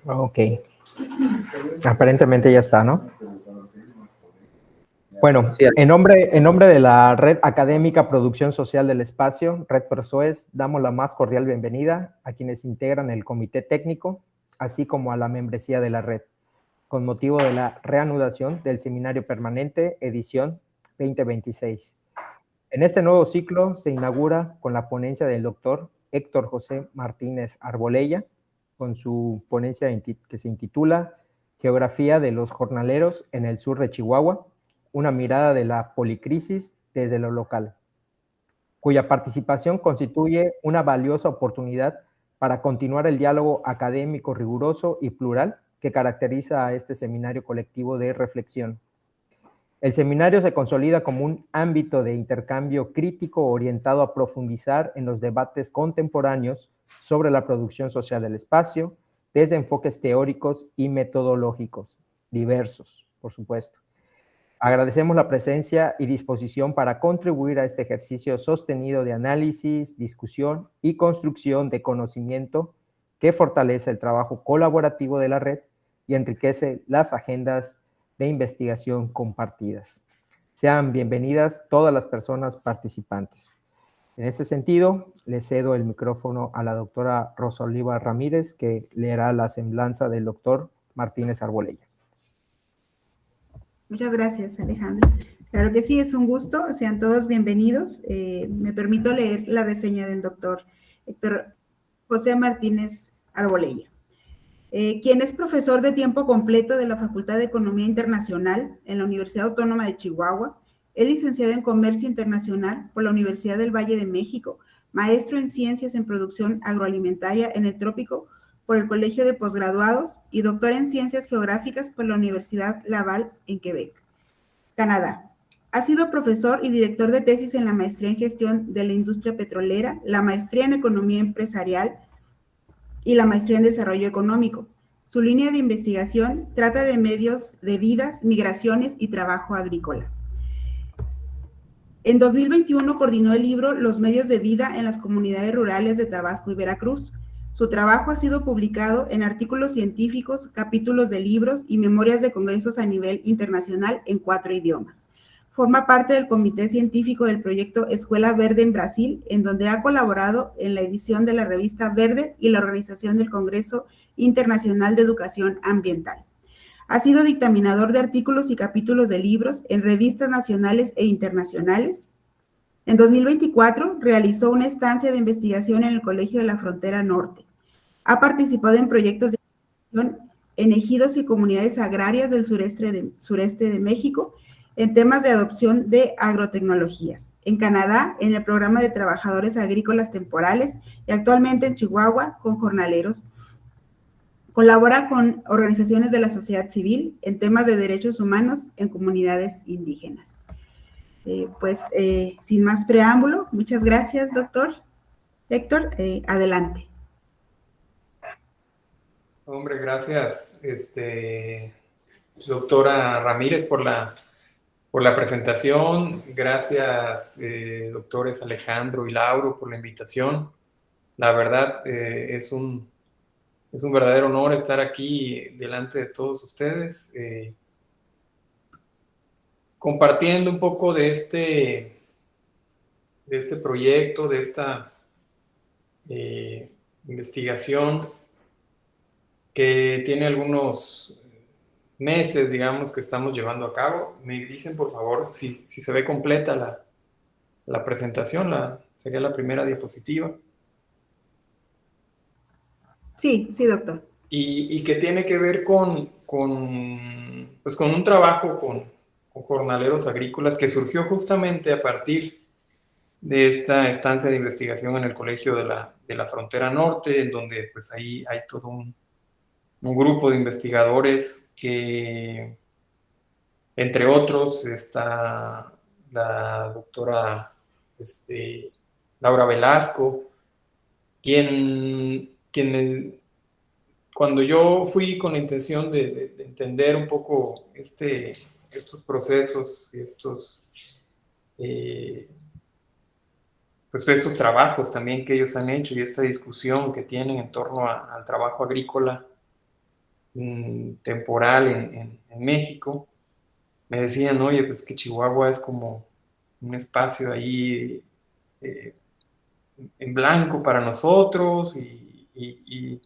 Ok. Aparentemente ya está, ¿no? Bueno, Sí, en nombre de la Red Académica Producción Social del Espacio, Red ProSoes, damos la más cordial bienvenida a quienes integran el comité técnico, así como a la membresía de la red, con motivo de la reanudación del Seminario Permanente edición 2026. En este nuevo ciclo se inaugura con la ponencia del doctor Héctor José Martínez Arbolella, con su ponencia que se intitula Geografía de los jornaleros en el sur de Chihuahua, una mirada de la policrisis desde lo local, cuya participación constituye una valiosa oportunidad para continuar el diálogo académico riguroso y plural que caracteriza a este seminario colectivo de reflexión. El seminario se consolida como un ámbito de intercambio crítico orientado a profundizar en los debates contemporáneos sobre la producción social del espacio, desde enfoques teóricos y metodológicos diversos, por supuesto. Agradecemos la presencia y disposición para contribuir a este ejercicio sostenido de análisis, discusión y construcción de conocimiento que fortalece el trabajo colaborativo de la red y enriquece las agendas de investigación compartidas. Sean bienvenidas todas las personas participantes. En este sentido, le cedo el micrófono a la doctora Rosa Oliva Ramírez, que leerá la semblanza del doctor Martínez Arbolella. Muchas gracias, Alejandro. Claro que sí, es un gusto. Sean todos bienvenidos. Me permito leer la reseña del doctor Héctor José Martínez Arbolella, quien es profesor de tiempo completo de la Facultad de Economía Internacional en la Universidad Autónoma de Chihuahua. Es licenciado en Comercio Internacional por la Universidad del Valle de México, maestro en Ciencias en Producción Agroalimentaria en el Trópico por el Colegio de Posgraduados y doctor en Ciencias Geográficas por la Universidad Laval en Quebec, Canadá. Ha sido profesor y director de tesis en la maestría en Gestión de la Industria Petrolera, la maestría en Economía Empresarial y la maestría en Desarrollo Económico. Su línea de investigación trata de medios de vidas, migraciones y trabajo agrícola. En 2021 coordinó el libro Los medios de vida en las comunidades rurales de Tabasco y Veracruz. Su trabajo ha sido publicado en artículos científicos, capítulos de libros y memorias de congresos a nivel internacional en 4 idiomas. Forma parte del comité científico del proyecto Escuela Verde en Brasil, en donde ha colaborado en la edición de la revista Verde y la organización del Congreso Internacional de Educación Ambiental. Ha sido dictaminador de artículos y capítulos de libros en revistas nacionales e internacionales. En 2024 realizó una estancia de investigación en el Colegio de la Frontera Norte. Ha participado en proyectos de investigación en ejidos y comunidades agrarias del sureste de México en temas de adopción de agrotecnologías. En Canadá, en el programa de trabajadores agrícolas temporales y actualmente en Chihuahua con jornaleros. Colabora con organizaciones de la sociedad civil en temas de derechos humanos en comunidades indígenas. Sin más preámbulo, muchas gracias, doctor Héctor. Adelante. Hombre, gracias, doctora Ramírez, por la presentación. Gracias, doctores Alejandro y Lauro, por la invitación. La verdad, es un verdadero honor estar aquí delante de todos ustedes, compartiendo un poco de este proyecto, de esta investigación que tiene algunos meses, digamos, que estamos llevando a cabo. Me dicen, por favor, si se ve completa la presentación, sería la primera diapositiva. Sí, doctor. Y que tiene que ver con un trabajo con jornaleros agrícolas que surgió justamente a partir de esta estancia de investigación en el Colegio de la Frontera Norte, en donde pues ahí hay todo un grupo de investigadores que, entre otros, está la doctora Laura Velasco, quien cuando yo fui con la intención de entender un poco estos procesos y pues esos trabajos también que ellos han hecho y esta discusión que tienen en torno al trabajo agrícola temporal en México, me decían, oye, pues que Chihuahua es como un espacio ahí en blanco para nosotros y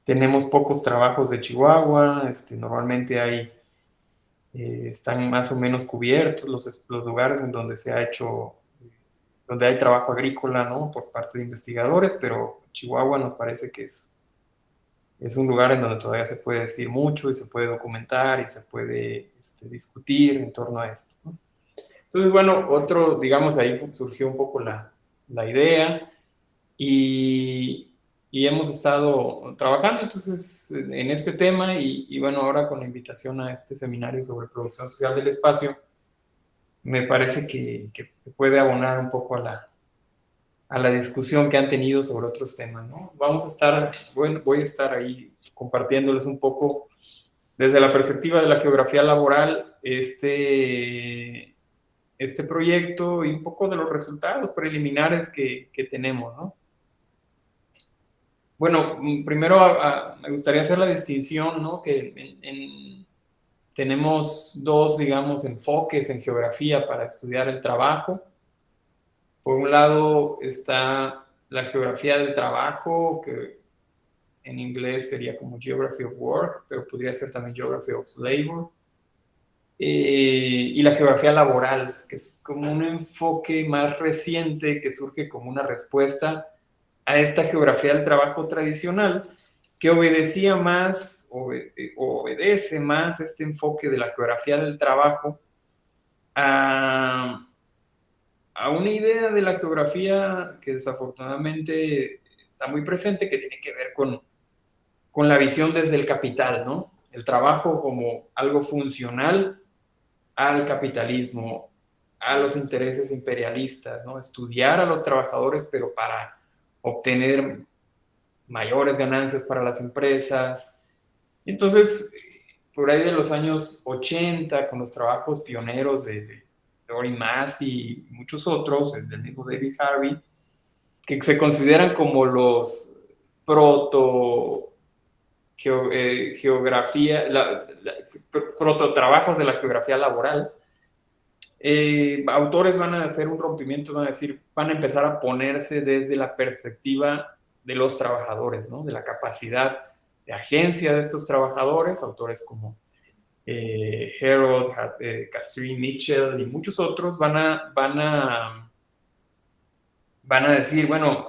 tenemos pocos trabajos de Chihuahua, normalmente están más o menos cubiertos los lugares en donde se ha hecho, donde hay trabajo agrícola, ¿no? Por parte de investigadores, pero Chihuahua nos parece que es un lugar en donde todavía se puede decir mucho y se puede documentar y se puede discutir en torno a esto, ¿no? Entonces, bueno, digamos, ahí surgió un poco la idea y hemos estado trabajando entonces en este tema y bueno, ahora con la invitación a este seminario sobre producción social del espacio, me parece que puede abonar un poco a la discusión que han tenido sobre otros temas, ¿no? Voy a estar ahí compartiéndoles un poco desde la perspectiva de la geografía laboral este proyecto y un poco de los resultados preliminares que tenemos, ¿no? Bueno, primero me gustaría hacer la distinción, ¿no? Que tenemos dos, digamos, enfoques en geografía para estudiar el trabajo. Por un lado está la geografía del trabajo, que en inglés sería como Geography of Work, pero podría ser también Geography of Labor. Y la geografía laboral, que es como un enfoque más reciente que surge como una respuesta a esta geografía del trabajo tradicional, que obedecía más, obedece más este enfoque de la geografía del trabajo a una idea de la geografía que desafortunadamente está muy presente, que tiene que ver con la visión desde el capital, ¿no? El trabajo como algo funcional al capitalismo, a los intereses imperialistas, ¿no? Estudiar a los trabajadores, pero para obtener mayores ganancias para las empresas. Entonces, por ahí de los años 80, con los trabajos pioneros de Dory Massey y muchos otros, del mismo David Harvey, que se consideran como los prototrabajos de la geografía laboral. Autores van a hacer un rompimiento, van a empezar a ponerse desde la perspectiva de los trabajadores, ¿no? De la capacidad de agencia de estos trabajadores, autores como Harold, Catherine Mitchell y muchos otros van a decir, bueno,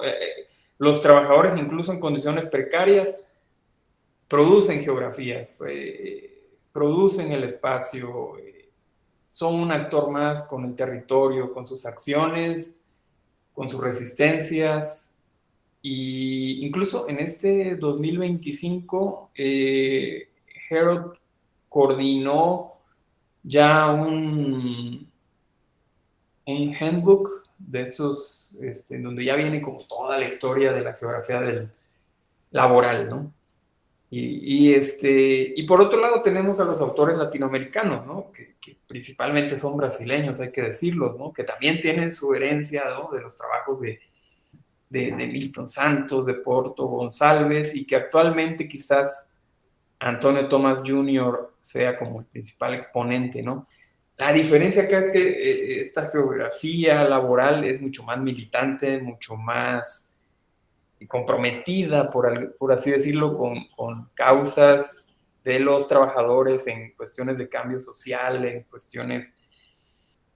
los trabajadores incluso en condiciones precarias producen geografías, producen el espacio, son un actor más con el territorio, con sus acciones, con sus resistencias. Y incluso en este 2025, Harold coordinó ya un handbook de estos, en donde ya viene como toda la historia de la geografía laboral, ¿no? Y por otro lado tenemos a los autores latinoamericanos, ¿no? Que principalmente son brasileños, hay que decirlo, ¿no? Que también tienen su herencia, ¿no? De los trabajos de Milton Santos, de Porto González, y que actualmente quizás Antonio Tomás Jr. sea como el principal exponente, ¿no? La diferencia acá es que esta geografía laboral es mucho más militante, mucho más comprometida, por así decirlo, con causas de los trabajadores en cuestiones de cambio social, en cuestiones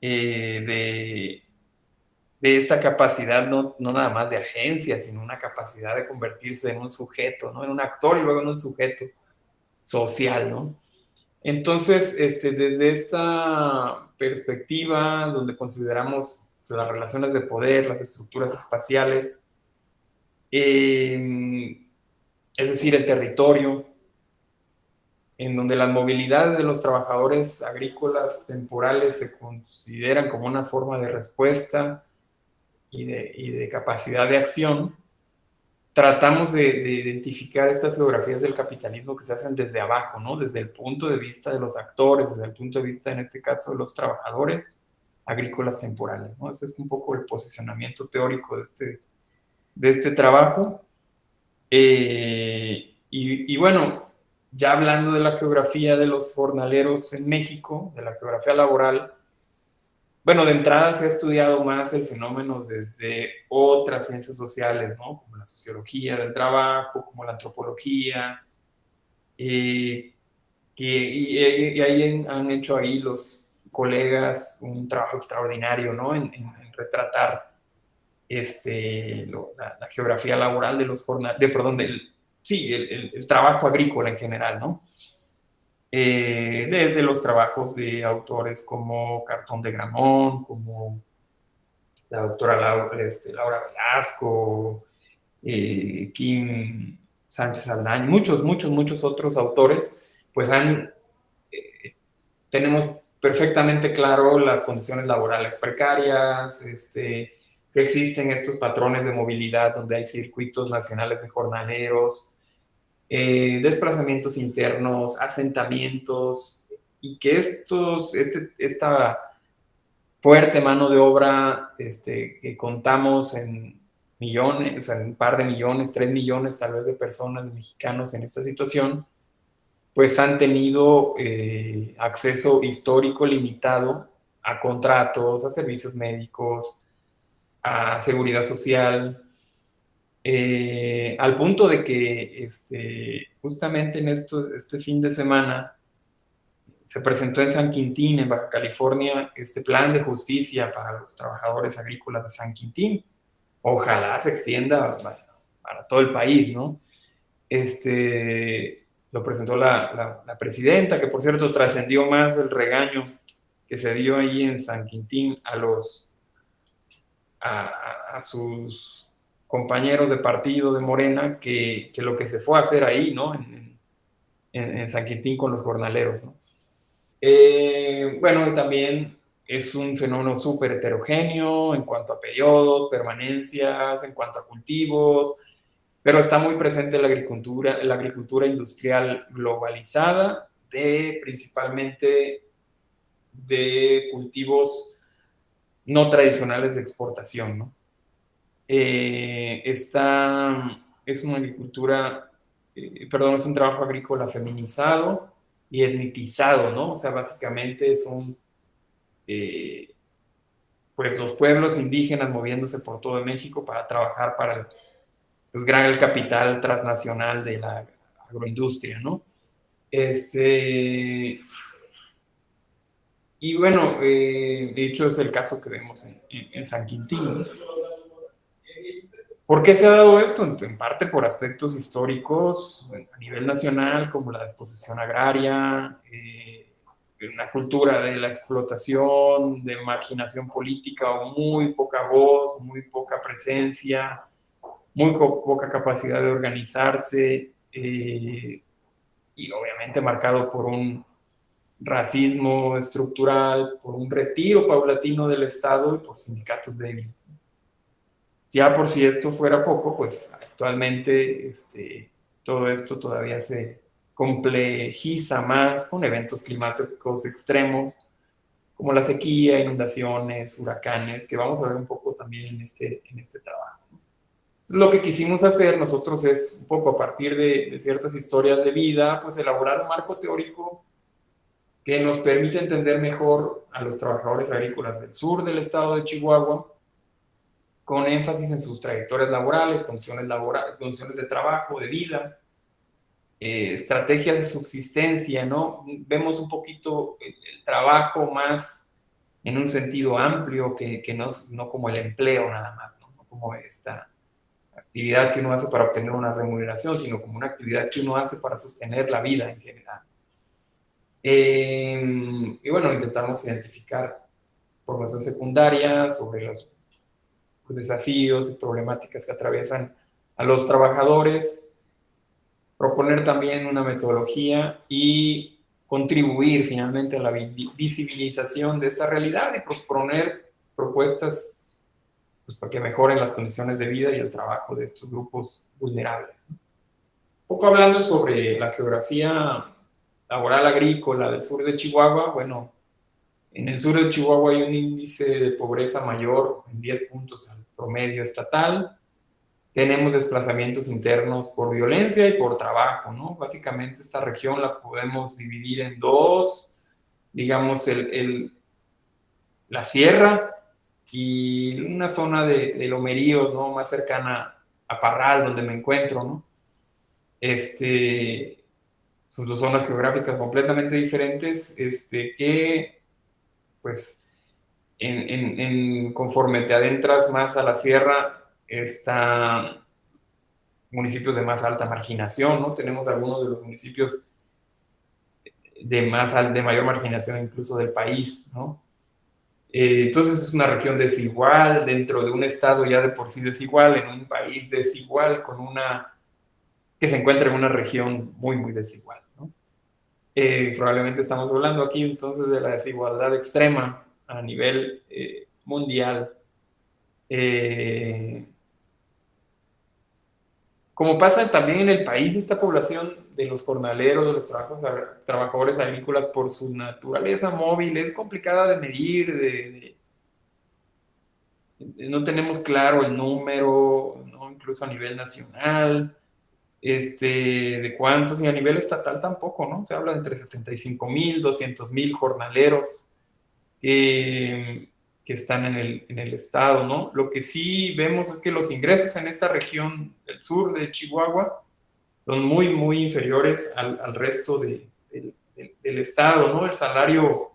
de esta capacidad, no nada más de agencia, sino una capacidad de convertirse en un sujeto, ¿no? En un actor y luego en un sujeto social, ¿no? Entonces, desde esta perspectiva, donde consideramos las relaciones de poder, las estructuras espaciales, es decir, el territorio, en donde las movilidades de los trabajadores agrícolas temporales se consideran como una forma de respuesta y de capacidad de acción, tratamos de identificar estas geografías del capitalismo que se hacen desde abajo, ¿no? Desde el punto de vista de los actores, desde el punto de vista, en este caso, de los trabajadores, agrícolas temporales, ¿no? Ese es un poco el posicionamiento teórico de este trabajo. Y bueno, ya hablando de la geografía de los jornaleros en México, de la geografía laboral, bueno, de entrada se ha estudiado más el fenómeno desde otras ciencias sociales, ¿no? Como la sociología del trabajo, como la antropología, y ahí han hecho ahí los colegas un trabajo extraordinario, ¿no? En retratar la geografía laboral de los jornaleros, perdón, el trabajo agrícola en general, ¿no? Desde los trabajos de autores como Cartón de Gramont, como la doctora Laura Velasco, Kim Sánchez Aldaña, muchos otros autores, pues tenemos perfectamente claro las condiciones laborales precarias, que existen estos patrones de movilidad donde hay circuitos nacionales de jornaleros, desplazamientos internos, asentamientos, y que esta fuerte mano de obra que contamos en millones, o sea, en un par de millones, 3 millones tal vez de personas mexicanos en esta situación, pues han tenido acceso histórico limitado a contratos, a servicios médicos, a seguridad social, al punto de que justamente en este fin de semana se presentó en San Quintín, en Baja California, este plan de justicia para los trabajadores agrícolas de San Quintín. Ojalá se extienda para todo el país, ¿no? Lo presentó la presidenta, que por cierto trascendió más el regaño que se dio ahí en San Quintín a sus compañeros de partido de Morena que lo que se fue a hacer ahí, ¿no? En San Quintín con los jornaleros, ¿no? Bueno, también es un fenómeno súper heterogéneo en cuanto a periodos, permanencias, en cuanto a cultivos, pero está muy presente la agricultura industrial globalizada, principalmente de cultivos no tradicionales de exportación, ¿no? Es una agricultura, es un trabajo agrícola feminizado y etnicizado, ¿no? O sea, básicamente son pues los pueblos indígenas moviéndose por todo México para trabajar para el capital transnacional de la agroindustria, ¿no? Y bueno, de hecho es el caso que vemos en San Quintín. ¿Por qué se ha dado esto? En parte por aspectos históricos a nivel nacional, como la desposesión agraria, una cultura de la explotación, de marginación política, o muy poca voz, muy poca presencia, muy poca capacidad de organizarse, y obviamente marcado por un racismo estructural, por un retiro paulatino del Estado y por sindicatos débiles. Ya por si esto fuera poco, pues actualmente todo esto todavía se complejiza más con eventos climáticos extremos como la sequía, inundaciones, huracanes, que vamos a ver un poco también en este trabajo. Entonces, lo que quisimos hacer nosotros es un poco a partir de ciertas historias de vida, pues elaborar un marco teórico que nos permite entender mejor a los trabajadores agrícolas del sur del estado de Chihuahua, con énfasis en sus trayectorias laborales, condiciones de trabajo, de vida, estrategias de subsistencia, ¿no? Vemos un poquito el trabajo más en un sentido amplio que no como el empleo nada más, ¿no? No como esta actividad que uno hace para obtener una remuneración, sino como una actividad que uno hace para sostener la vida en general. Y bueno, intentamos identificar formación secundaria sobre los desafíos y problemáticas que atraviesan a los trabajadores, proponer también una metodología y contribuir finalmente a la visibilización de esta realidad y proponer propuestas pues, para que mejoren las condiciones de vida y el trabajo de estos grupos vulnerables, ¿no? Un poco hablando sobre la geografía laboral agrícola del sur de Chihuahua, bueno, En el sur de Chihuahua hay un índice de pobreza mayor en 10 puntos al promedio estatal. Tenemos desplazamientos internos por violencia y por trabajo, ¿no? Básicamente esta región la podemos dividir en dos, digamos, la sierra y una zona de lomeríos, ¿no? Más cercana a Parral, donde me encuentro, ¿no? Son dos zonas geográficas completamente diferentes, que, pues, conforme te adentras más a la sierra, están municipios de más alta marginación, ¿no? Tenemos algunos de los municipios de mayor marginación incluso del país, ¿no? Entonces es una región desigual, dentro de un estado ya de por sí desigual, en un país desigual, que se encuentra en una región muy, muy desigual, ¿no? Probablemente estamos hablando aquí entonces de la desigualdad extrema a nivel mundial. Como pasa también en el país, esta población de los jornaleros, de los trabajadores agrícolas, por su naturaleza móvil, es complicada de medir, no tenemos claro el número, ¿no? Incluso a nivel nacional, de cuántos, y a nivel estatal tampoco, ¿no? Se habla de entre 75,000, 200,000 jornaleros que están en el estado, ¿no? Lo que sí vemos es que los ingresos en esta región del sur de Chihuahua son muy, muy inferiores al resto del estado, ¿no? El salario,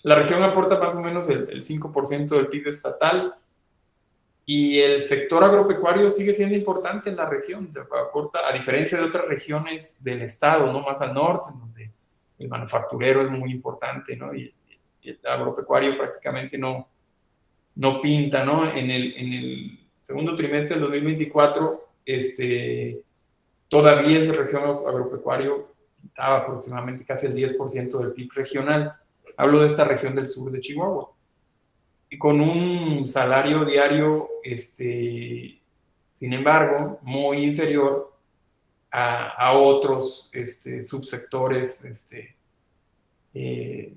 la región aporta más o menos el 5% del PIB estatal, y el sector agropecuario sigue siendo importante en la región, aporta, a diferencia de otras regiones del estado, ¿no? Más al norte, donde el manufacturero es muy importante, ¿no? Y el agropecuario prácticamente no pinta, ¿no? En el segundo trimestre del 2024, todavía esa región agropecuario pintaba aproximadamente casi el 10% del PIB regional. Hablo de esta región del sur de Chihuahua. Y con un salario diario, sin embargo, muy inferior a otros subsectores que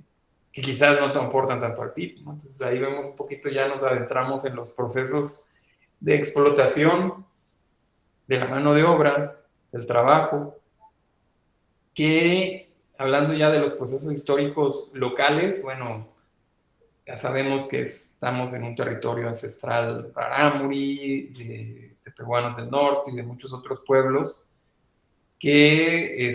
quizás no te aportan tanto al PIB, ¿no? Entonces ahí vemos un poquito, ya nos adentramos en los procesos de explotación de la mano de obra, del trabajo, que hablando ya de los procesos históricos locales, bueno, ya sabemos que estamos en un territorio ancestral rarámuri, de tepehuanos del norte y de muchos otros pueblos que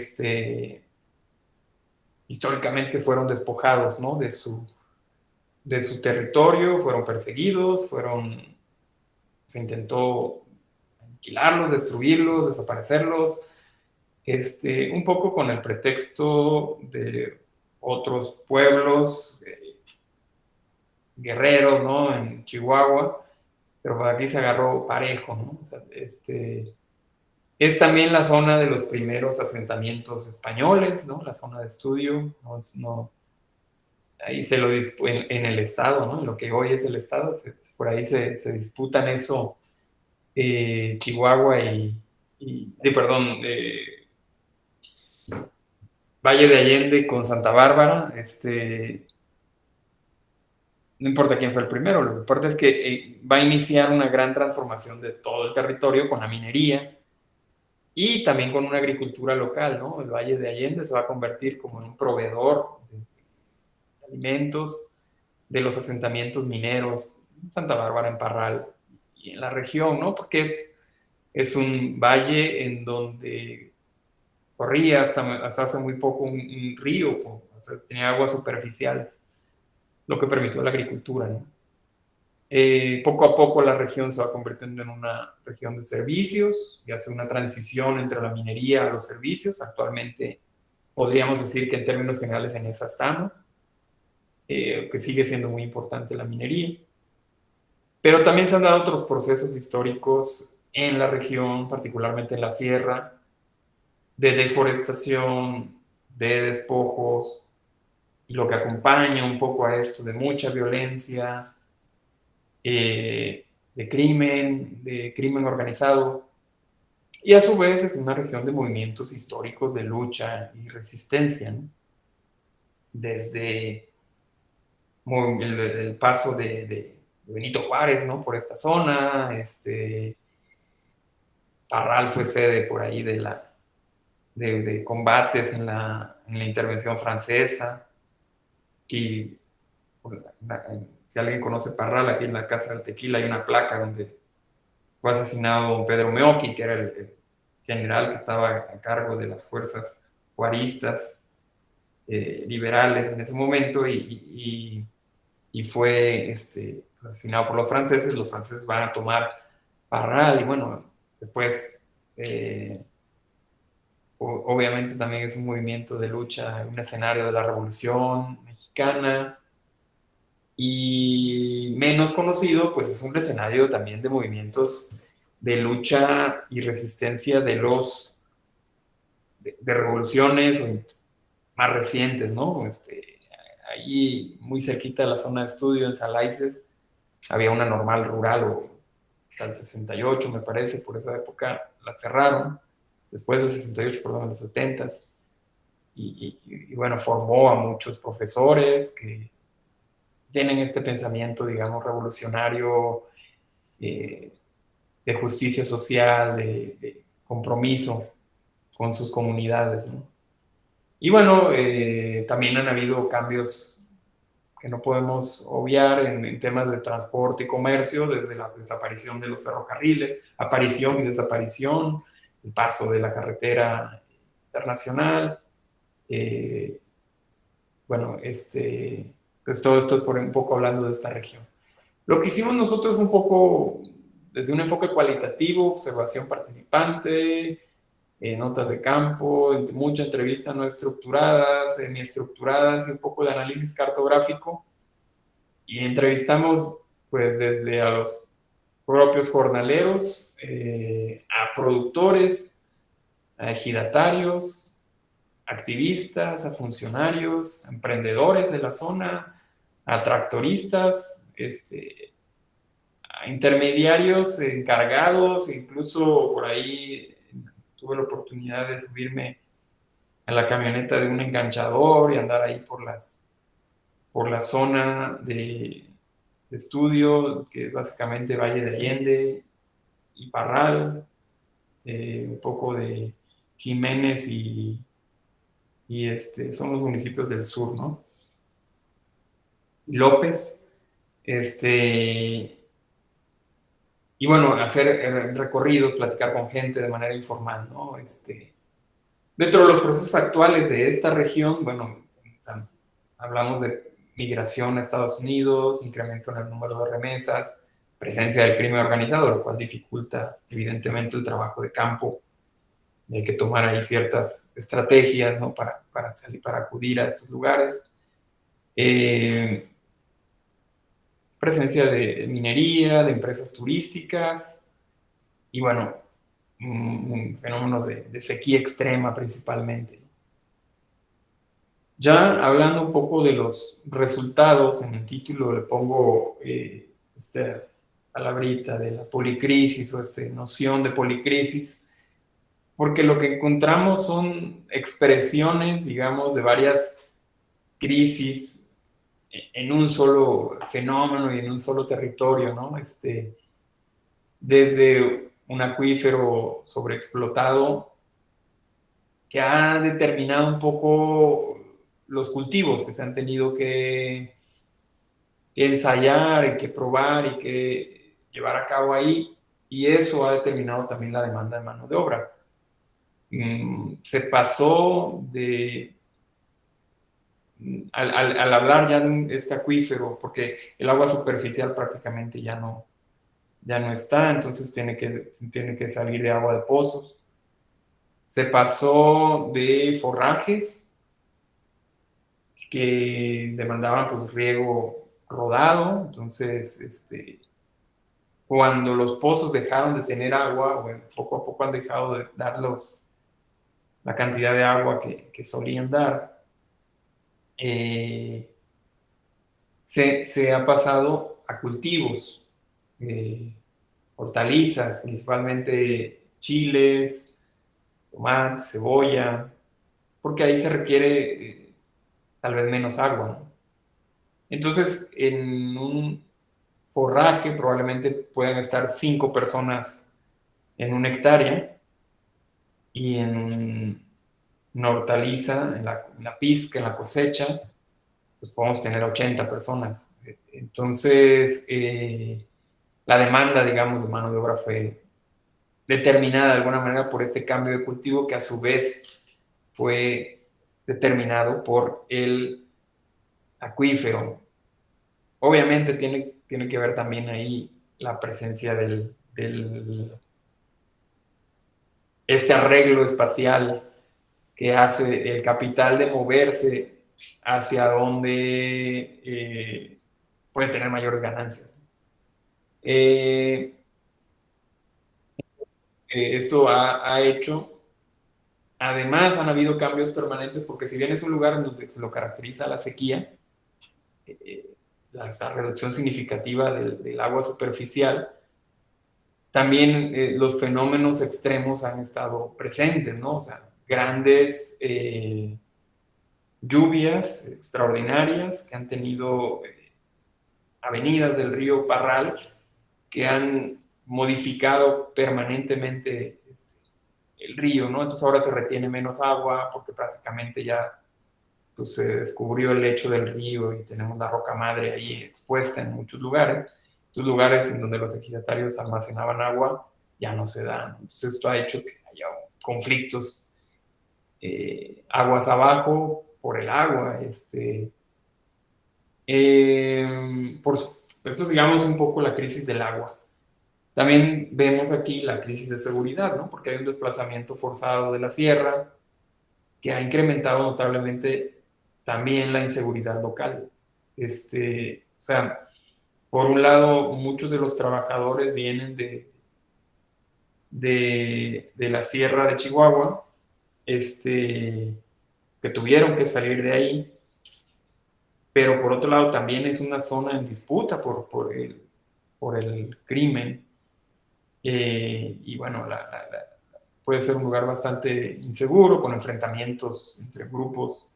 históricamente fueron despojados, ¿no? de su territorio, fueron perseguidos, se intentó aniquilarlos, destruirlos, desaparecerlos, un poco con el pretexto de otros pueblos guerreros, ¿no? En Chihuahua, pero por aquí se agarró parejo, ¿no? O sea, es también la zona de los primeros asentamientos españoles, ¿no? La zona de estudio, ahí se lo en el estado, ¿no? En lo que hoy es el estado, por ahí se disputan eso, Chihuahua perdón, Valle de Allende con Santa Bárbara, no importa quién fue el primero, lo que importa es que va a iniciar una gran transformación de todo el territorio con la minería y también con una agricultura local, ¿no? El Valle de Allende se va a convertir como en un proveedor de alimentos de los asentamientos mineros, en Santa Bárbara, en Parral y en la región, ¿no? Porque es un valle en donde corría hasta hace muy poco un río, o sea, tenía aguas superficiales, lo que permitió la agricultura, ¿no? Poco a poco la región se va convirtiendo en una región de servicios y hace una transición entre la minería a los servicios. Actualmente podríamos decir que en términos generales en esa estamos, que sigue siendo muy importante la minería. Pero también se han dado otros procesos históricos en la región, particularmente en la sierra, de deforestación, de despojos, y lo que acompaña un poco a esto de mucha violencia, de crimen organizado, y a su vez es una región de movimientos históricos de lucha y resistencia, ¿no? Desde el paso de Benito Juárez, ¿no? Por esta zona. Parral fue sede por ahí de combates en la intervención francesa. Aquí, si alguien conoce Parral, aquí en la Casa del Tequila hay una placa donde fue asesinado don Pedro Meoqui, que era el general que estaba a cargo de las fuerzas juaristas liberales en ese momento, y fue asesinado por los franceses. Los franceses van a tomar Parral, y bueno, después obviamente también es un movimiento de lucha, un escenario de la Revolución Mexicana, y menos conocido, pues es un escenario también de movimientos de lucha y resistencia de revoluciones más recientes, ¿no? Ahí muy cerquita de la zona de estudio en Salaices había una normal rural, o hasta el 68 me parece, por esa época la cerraron, después del 68, perdón, en los 70, y bueno, formó a muchos profesores que tienen este pensamiento, digamos, revolucionario, de justicia social, de compromiso con sus comunidades, ¿no? Y bueno, también han habido cambios que no podemos obviar en temas de transporte y comercio, desde la desaparición de los ferrocarriles, aparición y desaparición, el paso de la carretera internacional. Bueno, pues todo esto es por un poco hablando de esta región. Lo que hicimos nosotros un poco desde un enfoque cualitativo, observación participante, notas de campo, mucha entrevista no estructuradas, semiestructuradas, y un poco de análisis cartográfico. Y entrevistamos pues desde a los propios jornaleros, a productores, a ejidatarios, activistas, a funcionarios, a emprendedores de la zona, a tractoristas, a intermediarios encargados. Incluso por ahí tuve la oportunidad de subirme a la camioneta de un enganchador y andar ahí por la zona de estudio, que es básicamente Valle de Allende y Parral, un poco de Jiménez y son los municipios del sur, ¿no? López, y bueno, hacer recorridos, platicar con gente de manera informal, ¿no? Dentro de los procesos actuales de esta región, bueno, hablamos de migración a Estados Unidos, incremento en el número de remesas, presencia del crimen organizado, lo cual dificulta evidentemente el trabajo de campo. Y hay que tomar ahí ciertas estrategias, ¿no? para acudir a estos lugares. Presencia de minería, de empresas turísticas, y bueno, fenómenos de sequía extrema principalmente. Ya hablando un poco de los resultados, en el título le pongo esta palabrita de la policrisis, o esta noción de policrisis, porque lo que encontramos son expresiones, digamos, de varias crisis en un solo fenómeno y en un solo territorio, ¿no? Desde un acuífero sobreexplotado que ha determinado un poco los cultivos que se han tenido que ensayar y que probar y que llevar a cabo ahí, y eso ha determinado también la demanda de mano de obra. Se pasó al hablar ya de este acuífero, porque el agua superficial prácticamente ya no está, entonces tiene que salir de agua de pozos. Se pasó de forrajes que demandaban pues riego rodado. Entonces cuando los pozos dejaron de tener agua, bueno, poco a poco han dejado de dar la cantidad de agua que solían dar. Se ha pasado a cultivos, hortalizas, principalmente chiles, tomate, cebolla, porque ahí se requiere tal vez menos agua, ¿no? Entonces, en un forraje probablemente puedan estar 5 personas en una hectárea, y en una hortaliza, en la pizca, en la cosecha, pues podemos tener 80 personas. Entonces, la demanda, digamos, de mano de obra fue determinada de alguna manera por este cambio de cultivo, que a su vez fue determinado por el acuífero. Obviamente tiene que ver también ahí la presencia este arreglo espacial que hace el capital de moverse hacia donde puede tener mayores ganancias. Esto ha hecho, además han habido cambios permanentes, porque si bien es un lugar donde se lo caracteriza la sequía, la reducción significativa del agua superficial, también los fenómenos extremos han estado presentes, ¿no? O sea, grandes lluvias extraordinarias que han tenido avenidas del río Parral, que han modificado permanentemente el río, ¿no? Entonces ahora se retiene menos agua porque prácticamente ya pues, se descubrió el lecho del río y tenemos la roca madre ahí expuesta en muchos lugares. Estos lugares en donde los ejidatarios almacenaban agua ya no se dan. Entonces esto ha hecho que haya conflictos aguas abajo por el agua. Esto es, digamos, un poco la crisis del agua. También vemos aquí la crisis de seguridad, ¿no? Porque hay un desplazamiento forzado de la sierra que ha incrementado notablemente también la inseguridad local. O sea, por un lado, muchos de los trabajadores vienen de la sierra de Chihuahua, que tuvieron que salir de ahí, pero por otro lado también es una zona en disputa por el crimen, y bueno, puede ser un lugar bastante inseguro, con enfrentamientos entre grupos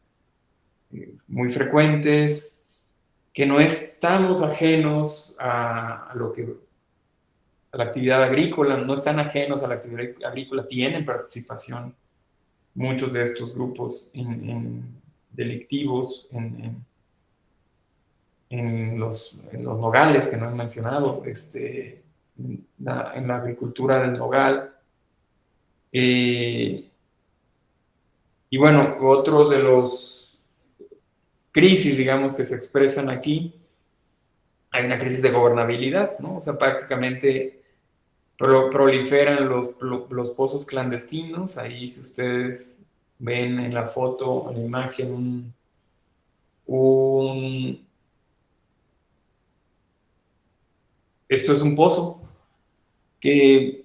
muy frecuentes, que no estamos ajenos a la actividad agrícola, no están ajenos a la actividad agrícola, tienen participación muchos de estos grupos delictivos en los nogales que no he mencionado, en la agricultura del nogal. Y bueno, otro de los crisis, digamos, que se expresan aquí, hay una crisis de gobernabilidad, ¿no? O sea, prácticamente proliferan los pozos clandestinos. Ahí, si ustedes ven en la foto, en la imagen, esto es un pozo que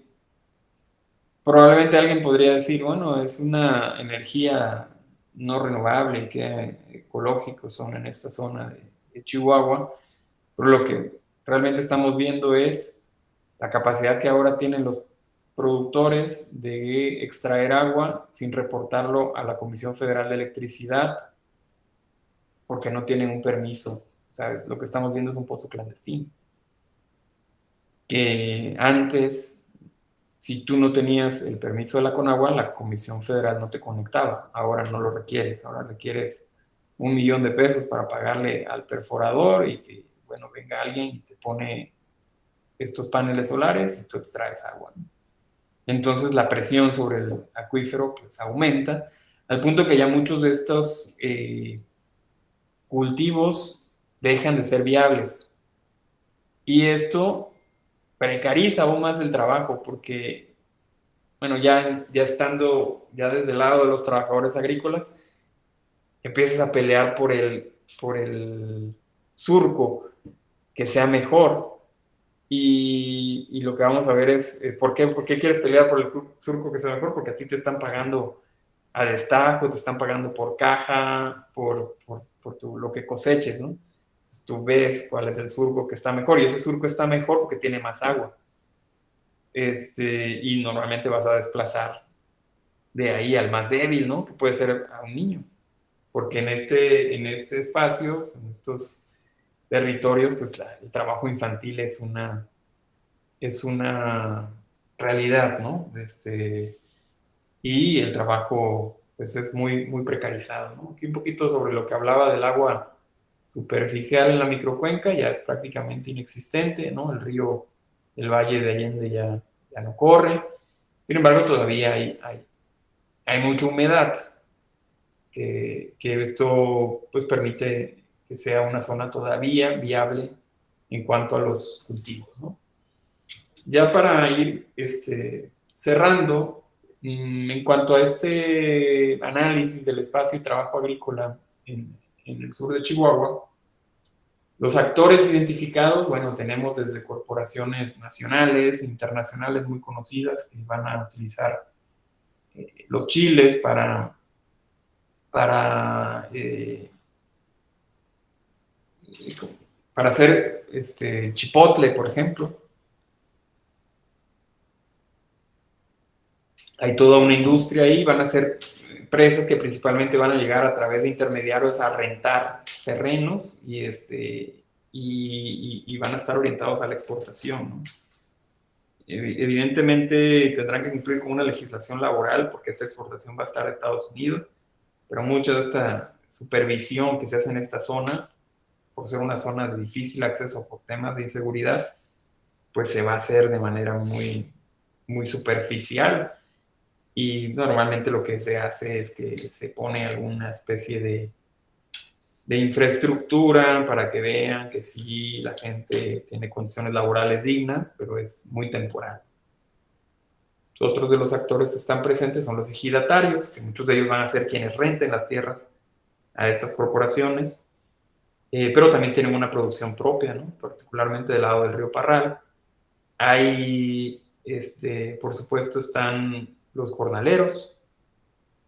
probablemente alguien podría decir, bueno, es una energía no renovable, que ecológicos son en esta zona de Chihuahua, pero lo que realmente estamos viendo es la capacidad que ahora tienen los productores de extraer agua sin reportarlo a la Comisión Federal de Electricidad, porque no tienen un permiso. O sea, lo que estamos viendo es un pozo clandestino. Que antes, si tú no tenías el permiso de la Conagua, la Comisión Federal no te conectaba. Ahora no lo requieres. Ahora requieres $1,000,000 para pagarle al perforador y que, bueno, venga alguien y te pone estos paneles solares y tú extraes agua, ¿no? Entonces la presión sobre el acuífero pues aumenta, al punto que ya muchos de estos cultivos dejan de ser viables. Y esto precariza aún más el trabajo, porque, bueno, ya estando ya desde el lado de los trabajadores agrícolas, empiezas a pelear por el surco que sea mejor. Y lo que vamos a ver es, ¿por qué quieres pelear por el surco que sea mejor? Porque a ti te están pagando a destajo, te están pagando por caja, por lo que coseches, ¿no? Entonces, tú ves cuál es el surco que está mejor, y ese surco está mejor porque tiene más agua. Y normalmente vas a desplazar de ahí al más débil, ¿no? Que puede ser a un niño. Porque en este espacio, en estos territorios, pues el trabajo infantil es una realidad, ¿no? Y el trabajo, pues, es muy, muy precarizado, ¿no? Aquí un poquito sobre lo que hablaba del agua superficial en la microcuenca, ya es prácticamente inexistente, ¿no? El Valle de Allende ya no corre. Sin embargo, todavía hay mucha humedad, que esto, pues, permite que sea una zona todavía viable en cuanto a los cultivos, ¿no? Ya para ir cerrando, en cuanto a este análisis del espacio y trabajo agrícola en el sur de Chihuahua, los actores identificados, bueno, tenemos desde corporaciones nacionales, internacionales muy conocidas que van a utilizar los chiles para, eh, para hacer chipotle, por ejemplo. Hay toda una industria ahí, van a ser empresas que principalmente van a llegar a través de intermediarios a rentar terrenos y van a estar orientados a la exportación, ¿no? Evidentemente tendrán que cumplir con una legislación laboral porque esta exportación va a estar a Estados Unidos, pero mucha de esta supervisión que se hace en esta zona, por ser una zona de difícil acceso por temas de inseguridad, pues se va a hacer de manera muy, muy superficial. Y normalmente lo que se hace es que se pone alguna especie de infraestructura para que vean que sí, la gente tiene condiciones laborales dignas, pero es muy temporal. Otros de los actores que están presentes son los ejidatarios, que muchos de ellos van a ser quienes renten las tierras a estas corporaciones, pero también tienen una producción propia, ¿no? Particularmente del lado del río Parral. Hay, por supuesto, están los jornaleros,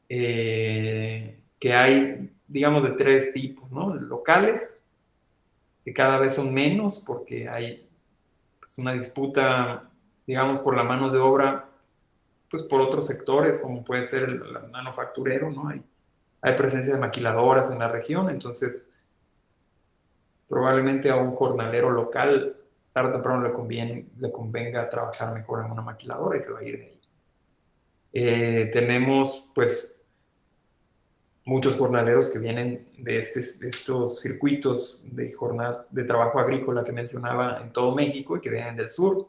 que hay, digamos, de tres tipos, ¿no? Locales, que cada vez son menos porque hay, pues, una disputa, digamos, por la mano de obra, pues por otros sectores, como puede ser el manufacturero, ¿no? Hay presencia de maquiladoras en la región, entonces probablemente a un jornalero local tarde o temprano le convenga trabajar mejor en una maquiladora y se va a ir de ahí. Tenemos, pues, muchos jornaleros que vienen de estos circuitos de trabajo agrícola que mencionaba en todo México y que vienen del sur.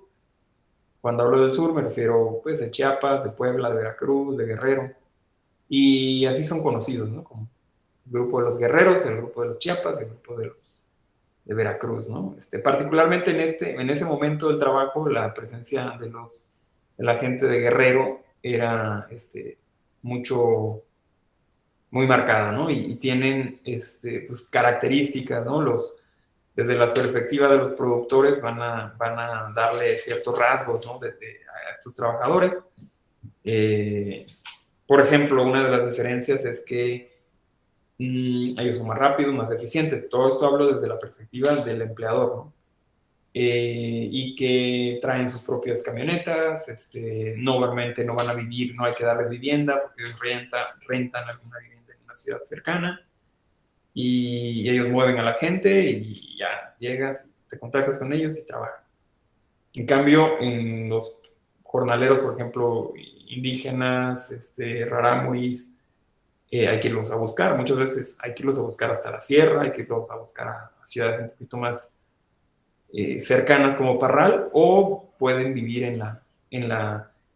Cuando hablo del sur me refiero, pues, de Chiapas, de Puebla, de Veracruz, de Guerrero, y así son conocidos, ¿no? Como el grupo de los guerreros, el grupo de los Chiapas, el grupo de Veracruz, ¿no? Particularmente en ese momento del trabajo, la presencia de la gente de Guerrero era muy marcada, ¿no? Y tienen pues, características, ¿no? Desde la perspectiva de los productores van a darle ciertos rasgos, ¿no? a estos trabajadores. Por ejemplo, una de las diferencias es que ellos son más rápidos, más eficientes. Todo esto hablo desde la perspectiva del empleador, ¿no? Y que traen sus propias camionetas, normalmente no van a vivir, no hay que darles vivienda porque ellos rentan alguna vivienda en una ciudad cercana y ellos mueven a la gente y ya llegas, te contactas con ellos y trabajan. En cambio, en los jornaleros, por ejemplo, indígenas, rarámuris, hay que irlos a buscar. Muchas veces hay que irlos a buscar hasta la sierra, hay que irlos a buscar a ciudades un poquito más cercanas como Parral, o pueden vivir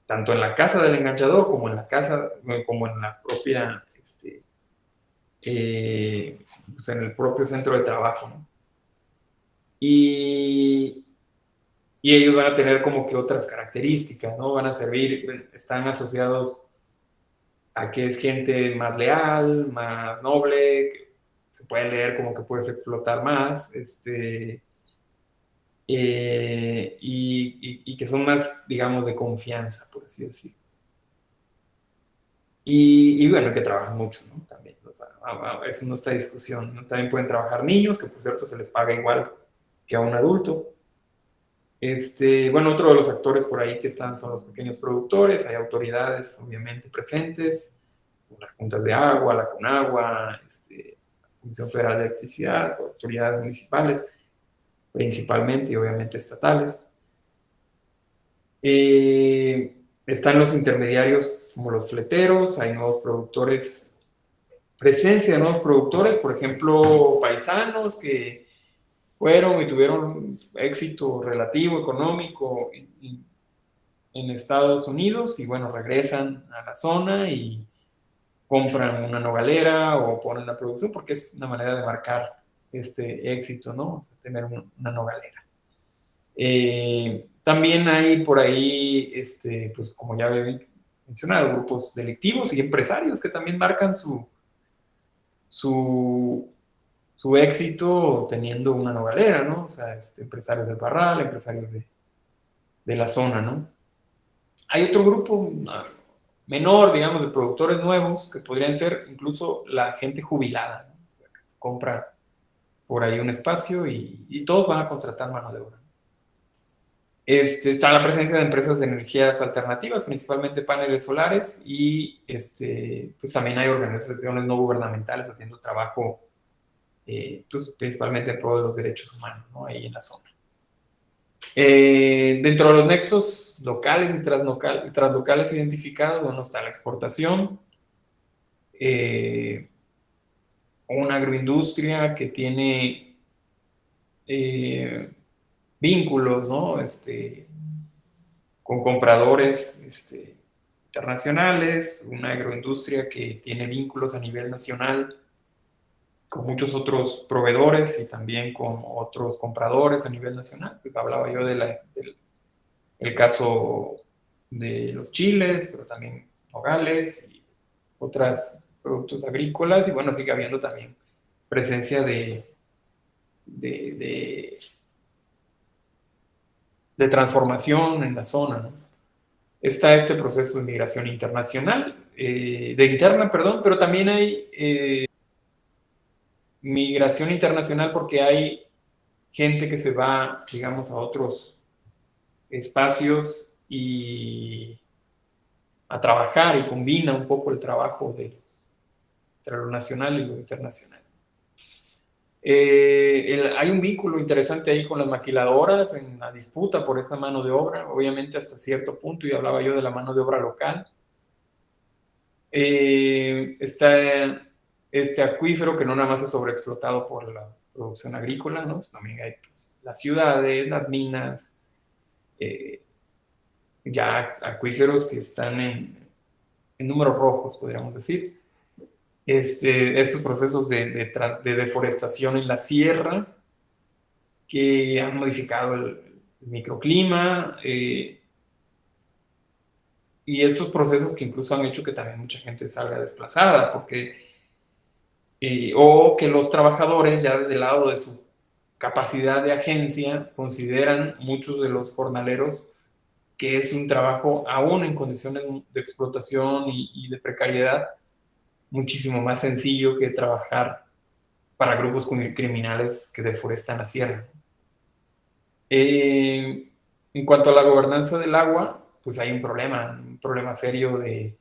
tanto en la casa del enganchador como en la propia, pues en el propio centro de trabajo, ¿no? Y ellos van a tener como que otras características, ¿no? Van a servir, están asociados a que es gente más leal, más noble, que se puede leer como que puedes explotar más, y que son más, digamos, de confianza, por así decirlo. Y bueno, que trabajan mucho, ¿no? También, o sea, eso no está en discusión, ¿no? También pueden trabajar niños, que por cierto se les paga igual que a un adulto. Bueno, otro de los actores por ahí que están son los pequeños productores, hay autoridades obviamente presentes, las juntas de agua, la CONAGUA, la Comisión Federal de Electricidad, autoridades municipales, principalmente, y obviamente estatales. Están los intermediarios como los fleteros, hay nuevos productores, presencia de nuevos productores, por ejemplo, paisanos que fueron y tuvieron éxito relativo económico en Estados Unidos y bueno, regresan a la zona y compran una nogalera o ponen la producción porque es una manera de marcar este éxito, ¿no? O sea, tener una nogalera. También hay por ahí, pues como ya he mencionado, grupos delictivos y empresarios que también marcan su éxito teniendo una nogalera, ¿no? O sea, empresarios de Parral, empresarios de la zona, ¿no? Hay otro grupo menor, digamos, de productores nuevos que podrían ser incluso la gente jubilada, ¿no? Que se compra por ahí un espacio y todos van a contratar mano de obra. Está la presencia de empresas de energías alternativas, principalmente paneles solares, y pues también hay organizaciones no gubernamentales haciendo trabajo, pues, principalmente en pro de los derechos humanos, ¿no? Ahí en la zona. Dentro de los nexos locales y translocales identificados, bueno, está la exportación, una agroindustria que tiene vínculos, ¿no? Con compradores internacionales, una agroindustria que tiene vínculos a nivel nacional con muchos otros proveedores y también con otros compradores a nivel nacional. Pues hablaba yo del caso de los chiles, pero también nogales y otros productos agrícolas, y bueno, sigue habiendo también presencia de transformación en la zona, ¿no? Está este proceso de migración internacional, de interna, perdón, pero también hay migración internacional porque hay gente que se va, digamos, a otros espacios y a trabajar y combina un poco el trabajo entre lo nacional y lo internacional. Hay un vínculo interesante ahí con las maquiladoras en la disputa por esta mano de obra, obviamente hasta cierto punto, y hablaba yo de la mano de obra local. Está este acuífero que no nada más es sobreexplotado por la producción agrícola, ¿no? También hay pues, las ciudades, las minas, ya acuíferos que están en números rojos, podríamos decir. Estos procesos de deforestación en la sierra que han modificado el microclima, y estos procesos que incluso han hecho que también mucha gente salga desplazada, porque o que los trabajadores ya desde el lado de su capacidad de agencia consideran muchos de los jornaleros que es un trabajo aún en condiciones de explotación y de precariedad muchísimo más sencillo que trabajar para grupos criminales que deforestan la sierra. En cuanto a la gobernanza del agua, pues hay un problema serio de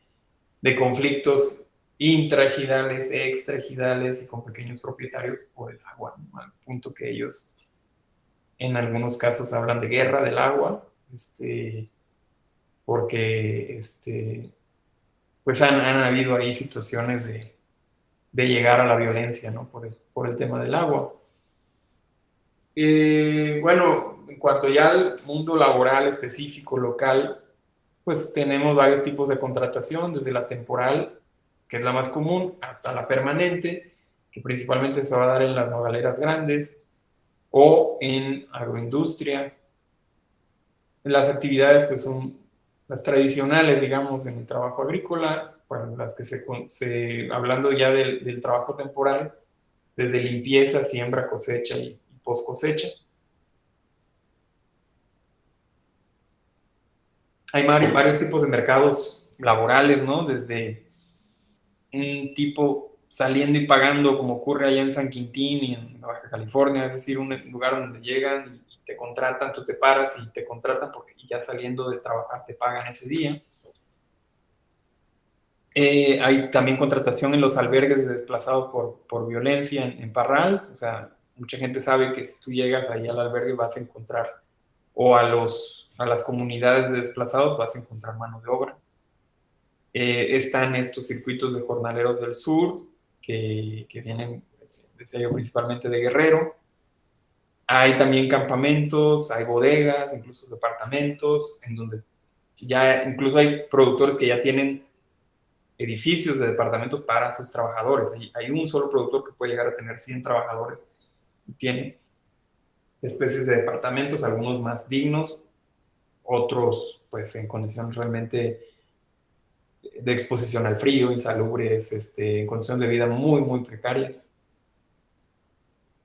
conflictos intraejidales, extraejidales y con pequeños propietarios por el agua, ¿no? Al punto que ellos en algunos casos hablan de guerra del agua, porque pues han habido ahí situaciones de llegar a la violencia, ¿no? por el tema del agua. Bueno, en cuanto ya al mundo laboral específico, local, pues tenemos varios tipos de contratación, desde la temporal, que es la más común, hasta la permanente, que principalmente se va a dar en las nogaleras grandes o en agroindustria. Las actividades pues son las tradicionales, digamos, en el trabajo agrícola, bueno, las que hablando ya del trabajo temporal, desde limpieza, siembra, cosecha y post cosecha. Hay varios tipos de mercados laborales, ¿no? Desde un tipo saliendo y pagando, como ocurre allá en San Quintín y en Baja California, es decir, un lugar donde llegan y te contratan, tú te paras y te contratan porque ya saliendo de trabajar te pagan ese día. Hay también contratación en los albergues de desplazados por violencia en Parral, o sea, mucha gente sabe que si tú llegas ahí al albergue vas a encontrar, o a las comunidades de desplazados vas a encontrar mano de obra. Están estos circuitos de jornaleros del sur, que vienen, decía yo, principalmente de Guerrero. Hay también campamentos, hay bodegas, incluso departamentos, en donde ya incluso hay productores que ya tienen edificios de departamentos para sus trabajadores. Hay un solo productor que puede llegar a tener 100 trabajadores y tiene especies de departamentos, algunos más dignos, otros pues en condiciones realmente de exposición al frío, insalubres, en condiciones de vida muy, muy precarias.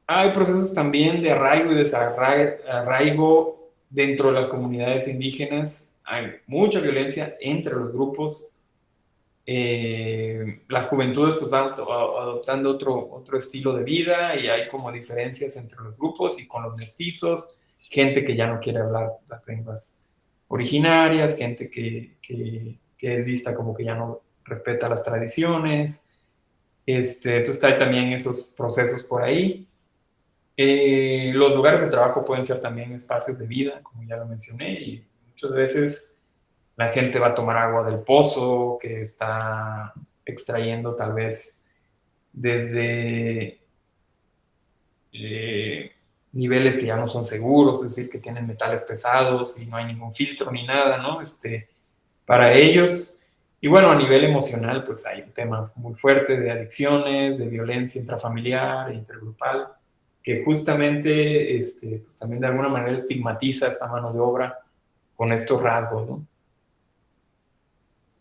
Hay procesos también de arraigo y desarraigo dentro de las comunidades indígenas. Hay mucha violencia entre los grupos. Las juventudes pues, van adoptando otro estilo de vida y hay como diferencias entre los grupos y con los mestizos, gente que ya no quiere hablar las lenguas originarias, gente que es vista como que ya no respeta las tradiciones. Entonces hay también esos procesos por ahí. Los lugares de trabajo pueden ser también espacios de vida, como ya lo mencioné, y muchas veces la gente va a tomar agua del pozo que está extrayendo tal vez desde niveles que ya no son seguros, es decir, que tienen metales pesados y no hay ningún filtro ni nada, ¿no? Para ellos. Y bueno, a nivel emocional, pues hay un tema muy fuerte de adicciones, de violencia intrafamiliar e intergrupal, que justamente pues también de alguna manera estigmatiza esta mano de obra con estos rasgos, ¿no?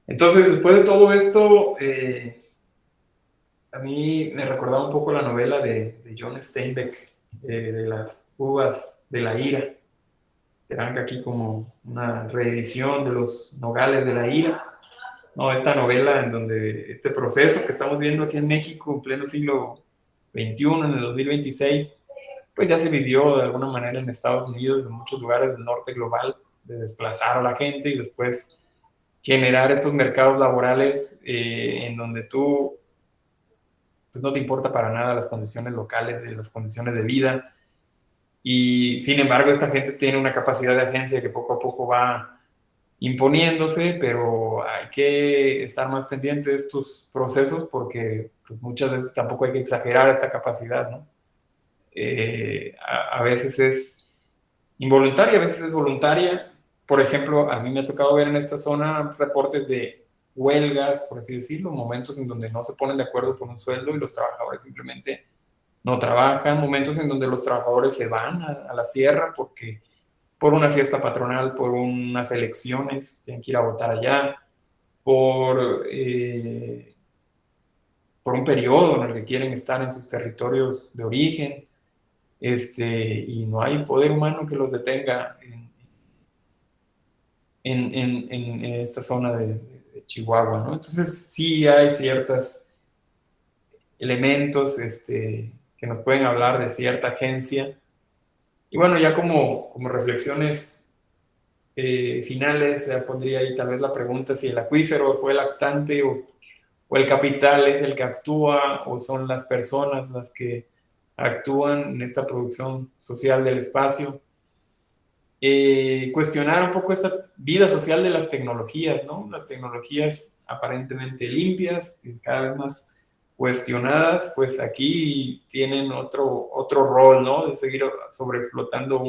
Entonces, después de todo esto, a mí me recordaba un poco la novela de John Steinbeck, de las uvas de la ira, que eran aquí como una reedición de los nogales de la ira. No, esta novela en donde este proceso que estamos viendo aquí en México en pleno siglo XXI, en el 2026, pues ya se vivió de alguna manera en Estados Unidos, en muchos lugares del norte global, de desplazar a la gente y después generar estos mercados laborales en donde tú pues no te importa para nada las condiciones locales, las condiciones de vida, y sin embargo esta gente tiene una capacidad de agencia que poco a poco va imponiéndose, pero hay que estar más pendiente de estos procesos porque pues, muchas veces tampoco hay que exagerar esta capacidad, ¿no? A veces es involuntaria, a veces es voluntaria. Por ejemplo, a mí me ha tocado ver en esta zona reportes de huelgas, por así decirlo, momentos en donde no se ponen de acuerdo por un sueldo y los trabajadores simplemente no trabajan, momentos en donde los trabajadores se van a la sierra porque por una fiesta patronal, por unas elecciones, tienen que ir a votar allá, por un periodo en el que quieren estar en sus territorios de origen, y no hay poder humano que los detenga en esta zona de Chihuahua, ¿no? Entonces sí hay ciertos elementos que nos pueden hablar de cierta agencia. Y bueno, ya como reflexiones finales, pondría ahí tal vez la pregunta si el acuífero fue el actante o el capital es el que actúa o son las personas las que actúan en esta producción social del espacio. Cuestionar un poco esta vida social de las tecnologías, ¿no? Las tecnologías aparentemente limpias, cada vez más cuestionadas, pues aquí tienen otro rol, ¿no? De seguir sobreexplotando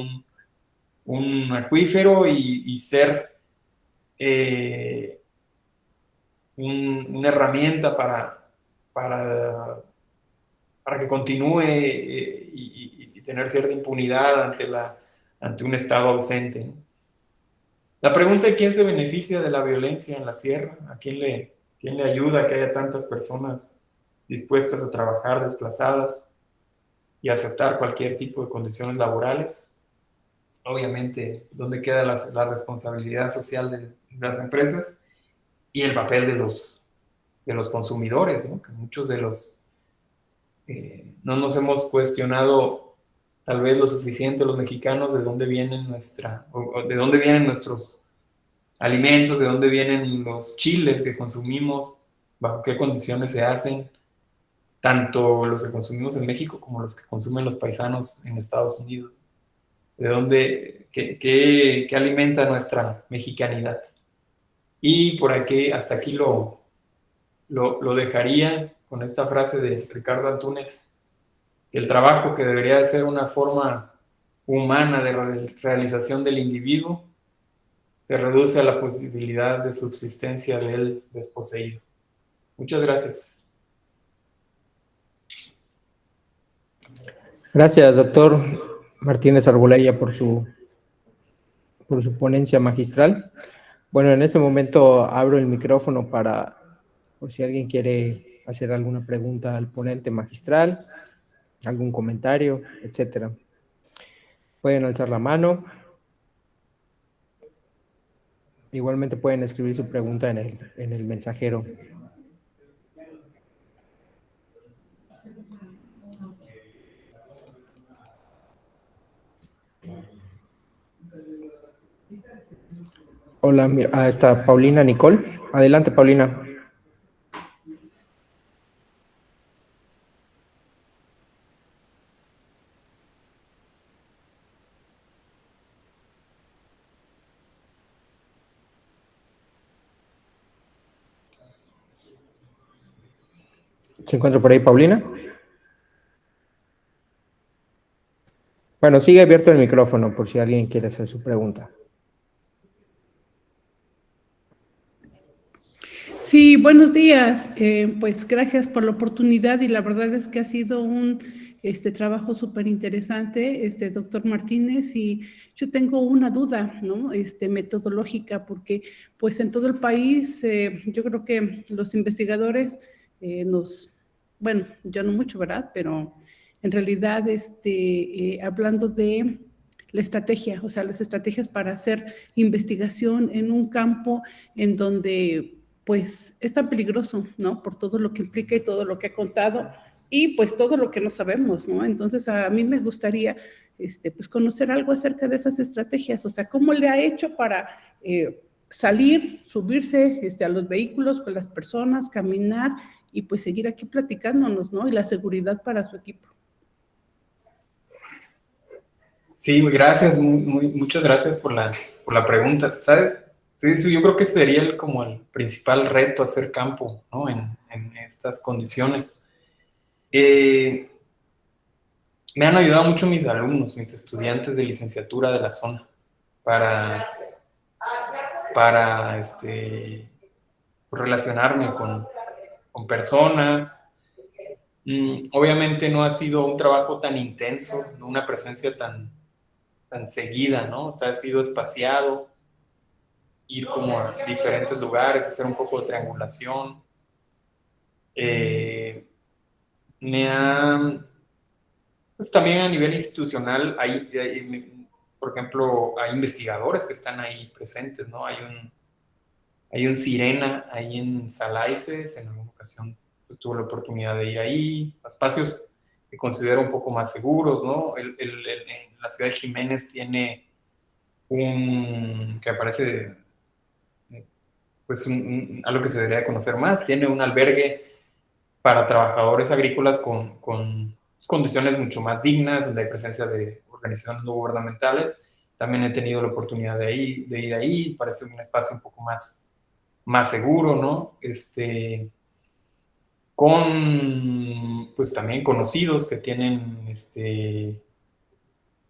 un acuífero y ser una herramienta para que continúe y tener cierta impunidad ante un Estado ausente, ¿no? La pregunta de quién se beneficia de la violencia en la sierra, a quién le ayuda a que haya tantas personas dispuestas a trabajar desplazadas y aceptar cualquier tipo de condiciones laborales. Obviamente, ¿dónde queda la responsabilidad social de las empresas y el papel de los consumidores, ¿no? Que muchos de los no nos hemos cuestionado tal vez lo suficiente los mexicanos de dónde vienen de dónde vienen nuestros alimentos, de dónde vienen los chiles que consumimos, bajo qué condiciones se hacen, tanto los que consumimos en México como los que consumen los paisanos en Estados Unidos. ¿De dónde, qué alimenta nuestra mexicanidad? Y por aquí, hasta aquí lo dejaría con esta frase de Ricardo Antunes: el trabajo, que debería de ser una forma humana de realización del individuo, se reduce a la posibilidad de subsistencia del desposeído. Muchas gracias. Gracias, doctor Martínez Arbolella, por su ponencia magistral. Bueno, en este momento abro el micrófono por si alguien quiere hacer alguna pregunta al ponente magistral, algún comentario, etcétera. Pueden alzar la mano. Igualmente pueden escribir su pregunta en el mensajero. Hola, está Paulina Nicole. Adelante, Paulina. ¿Se encuentra por ahí Paulina? Bueno, sigue abierto el micrófono por si alguien quiere hacer su pregunta. Sí, buenos días. Pues gracias por la oportunidad y la verdad es que ha sido un trabajo súper interesante, doctor Martínez, y yo tengo una duda, ¿no? Metodológica, porque pues en todo el país yo creo que los investigadores bueno, yo no mucho, ¿verdad? Pero en realidad hablando de la estrategia, o sea, las estrategias para hacer investigación en un campo en donde pues es tan peligroso, ¿no? Por todo lo que implica y todo lo que ha contado y pues todo lo que no sabemos, ¿no? Entonces a mí me gustaría pues conocer algo acerca de esas estrategias, o sea, cómo le ha hecho para salir, subirse a los vehículos con las personas, caminar y pues seguir aquí platicándonos, ¿no? Y la seguridad para su equipo. Sí, gracias, muchas gracias por la pregunta. ¿Sabes? Sí, yo creo que sería como el principal reto hacer campo, ¿no? En estas condiciones. Me han ayudado mucho mis alumnos, mis estudiantes de licenciatura de la zona, para relacionarme con personas. Obviamente no ha sido un trabajo tan intenso, no una presencia tan seguida, ¿no? O sea, ha sido espaciado, ir como a diferentes lugares, hacer un poco de triangulación. Pues también a nivel institucional, por ejemplo, hay investigadores que están ahí presentes, ¿no? Hay un Sirena ahí en Salaices, en alguna ocasión tuve la oportunidad de ir ahí, espacios que considero un poco más seguros, ¿no? En la ciudad de Jiménez tiene que aparece, pues, algo que se debería conocer más, tiene un albergue para trabajadores agrícolas con condiciones mucho más dignas, donde hay presencia de organizaciones no gubernamentales. También he tenido la oportunidad de ir ahí, parece un espacio un poco más seguro, ¿no? Con, pues, también conocidos que tienen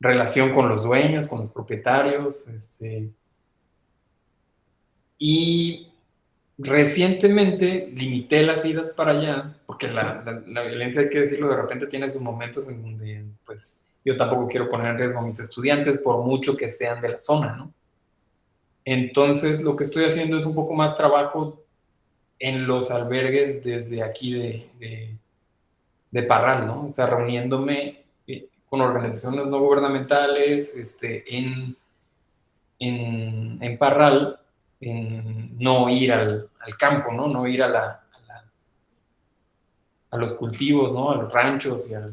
relación con los dueños, con los propietarios, y recientemente limité las idas para allá, porque la violencia, hay que decirlo, de repente tiene sus momentos en donde, pues, yo tampoco quiero poner en riesgo a mis estudiantes, por mucho que sean de la zona, ¿no? Entonces, lo que estoy haciendo es un poco más trabajo en los albergues desde aquí de Parral, ¿no? O sea, reuniéndome con organizaciones no gubernamentales, en Parral, no ir al campo, ¿no? No ir a los cultivos, ¿no? A los ranchos y a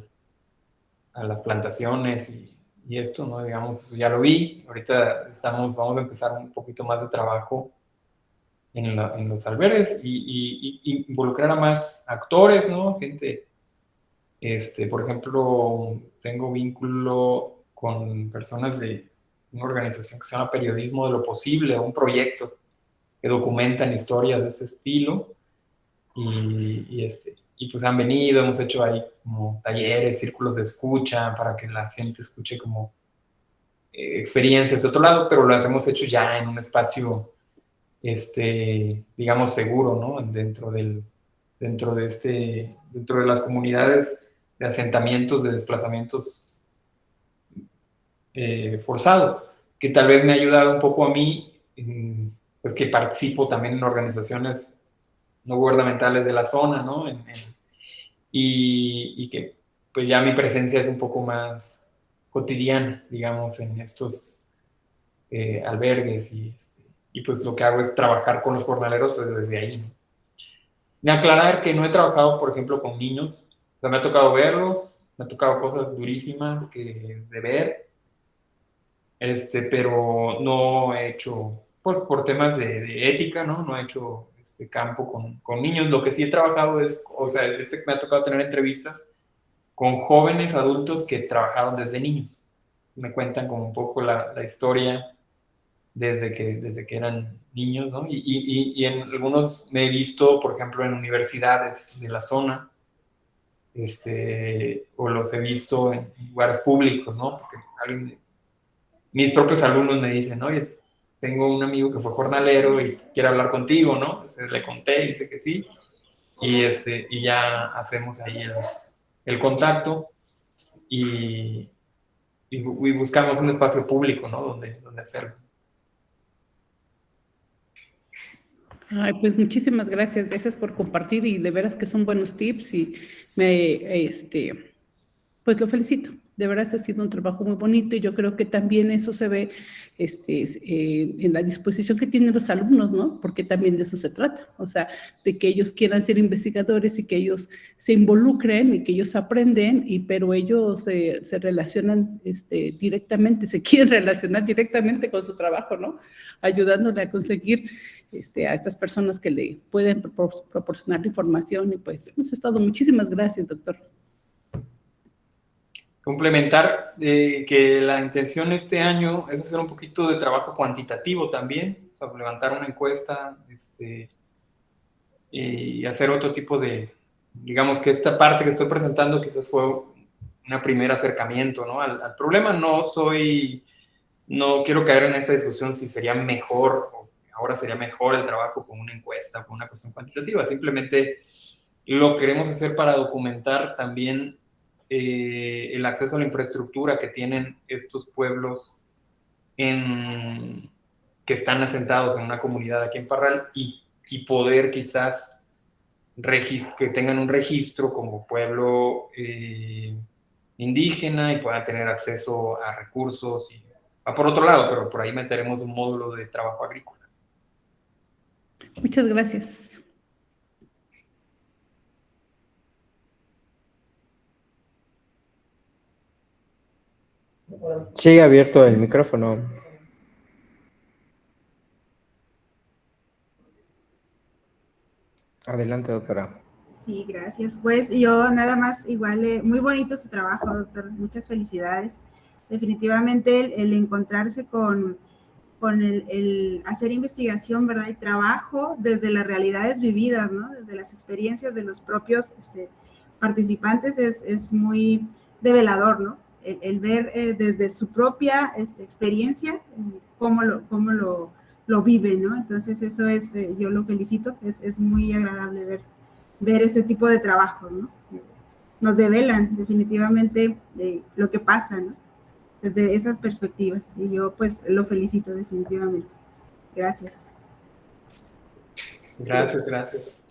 las plantaciones y esto, ¿no? Digamos, ya lo vi. Ahorita vamos a empezar un poquito más de trabajo en los albergues y involucrar a más actores, ¿no? Gente Por ejemplo, tengo vínculo con personas de una organización que se llama Periodismo de lo Posible, un proyecto que documentan historias de este estilo. Y pues han venido, hemos hecho ahí como talleres, círculos de escucha para que la gente escuche como experiencias de otro lado, pero las hemos hecho ya en un espacio, digamos, seguro, ¿no? Dentro de las comunidades de asentamientos, de desplazamientos forzados, que tal vez me ha ayudado un poco a mí, pues que participo también en organizaciones no gubernamentales de la zona, ¿no? Y que pues ya mi presencia es un poco más cotidiana, digamos, en estos albergues y pues lo que hago es trabajar con los jornaleros pues desde ahí, ¿no? De aclarar que no he trabajado, por ejemplo, con niños, o sea, me ha tocado verlos, me ha tocado cosas durísimas de ver, pero no he hecho, por temas de ética, ¿no? No he hecho este campo con niños. Lo que sí he trabajado es, o sea, me ha tocado tener entrevistas con jóvenes adultos que trabajaron desde niños. Me cuentan como un poco la historia desde que eran niños, ¿no? Y en algunos me he visto, por ejemplo, en universidades de la zona, o los he visto en lugares públicos, ¿no? Porque mis propios alumnos me dicen, oye, tengo un amigo que fue jornalero y quiere hablar contigo, ¿no? Entonces, le conté y dice que sí. Y ya hacemos ahí el contacto y buscamos un espacio público, ¿no? Donde hacerlo. Ay, pues muchísimas gracias, gracias por compartir y de veras que son buenos tips y pues lo felicito. De veras ha sido un trabajo muy bonito y yo creo que también eso se ve en la disposición que tienen los alumnos, ¿no? Porque también de eso se trata, o sea, de que ellos quieran ser investigadores y que ellos se involucren y que ellos aprenden, pero ellos se relacionan directamente, se quieren relacionar directamente con su trabajo, ¿no? Ayudándole a conseguir a estas personas que le pueden proporcionar información y pues eso es todo. Muchísimas gracias, doctor. Complementar que la intención este año es hacer un poquito de trabajo cuantitativo también, o sea, levantar una encuesta y hacer otro tipo digamos que esta parte que estoy presentando quizás fue un primer acercamiento, ¿no? Al problema. No quiero caer en esa discusión si sería mejor o ahora sería mejor el trabajo con una encuesta o con una cuestión cuantitativa. Simplemente lo queremos hacer para documentar también el acceso a la infraestructura que tienen estos pueblos que están asentados en una comunidad aquí en Parral y poder quizás que tengan un registro como pueblo indígena y puedan tener acceso a recursos y va por otro lado, pero por ahí meteremos un módulo de trabajo agrícola. Muchas gracias. Sigue abierto el micrófono. Adelante, doctora. Sí, gracias. Pues yo nada más, igual, muy bonito su trabajo, doctor. Muchas felicidades. Definitivamente el encontrarse con el hacer investigación, ¿verdad? Y trabajo desde las realidades vividas, ¿no? Desde las experiencias de los propios participantes es muy develador, ¿no? El ver desde su propia experiencia cómo lo vive, ¿no? Entonces eso yo lo felicito, es muy agradable ver este tipo de trabajo, ¿no? Nos develan definitivamente lo que pasa, ¿no? Desde esas perspectivas. Y yo pues lo felicito definitivamente. Gracias. Gracias.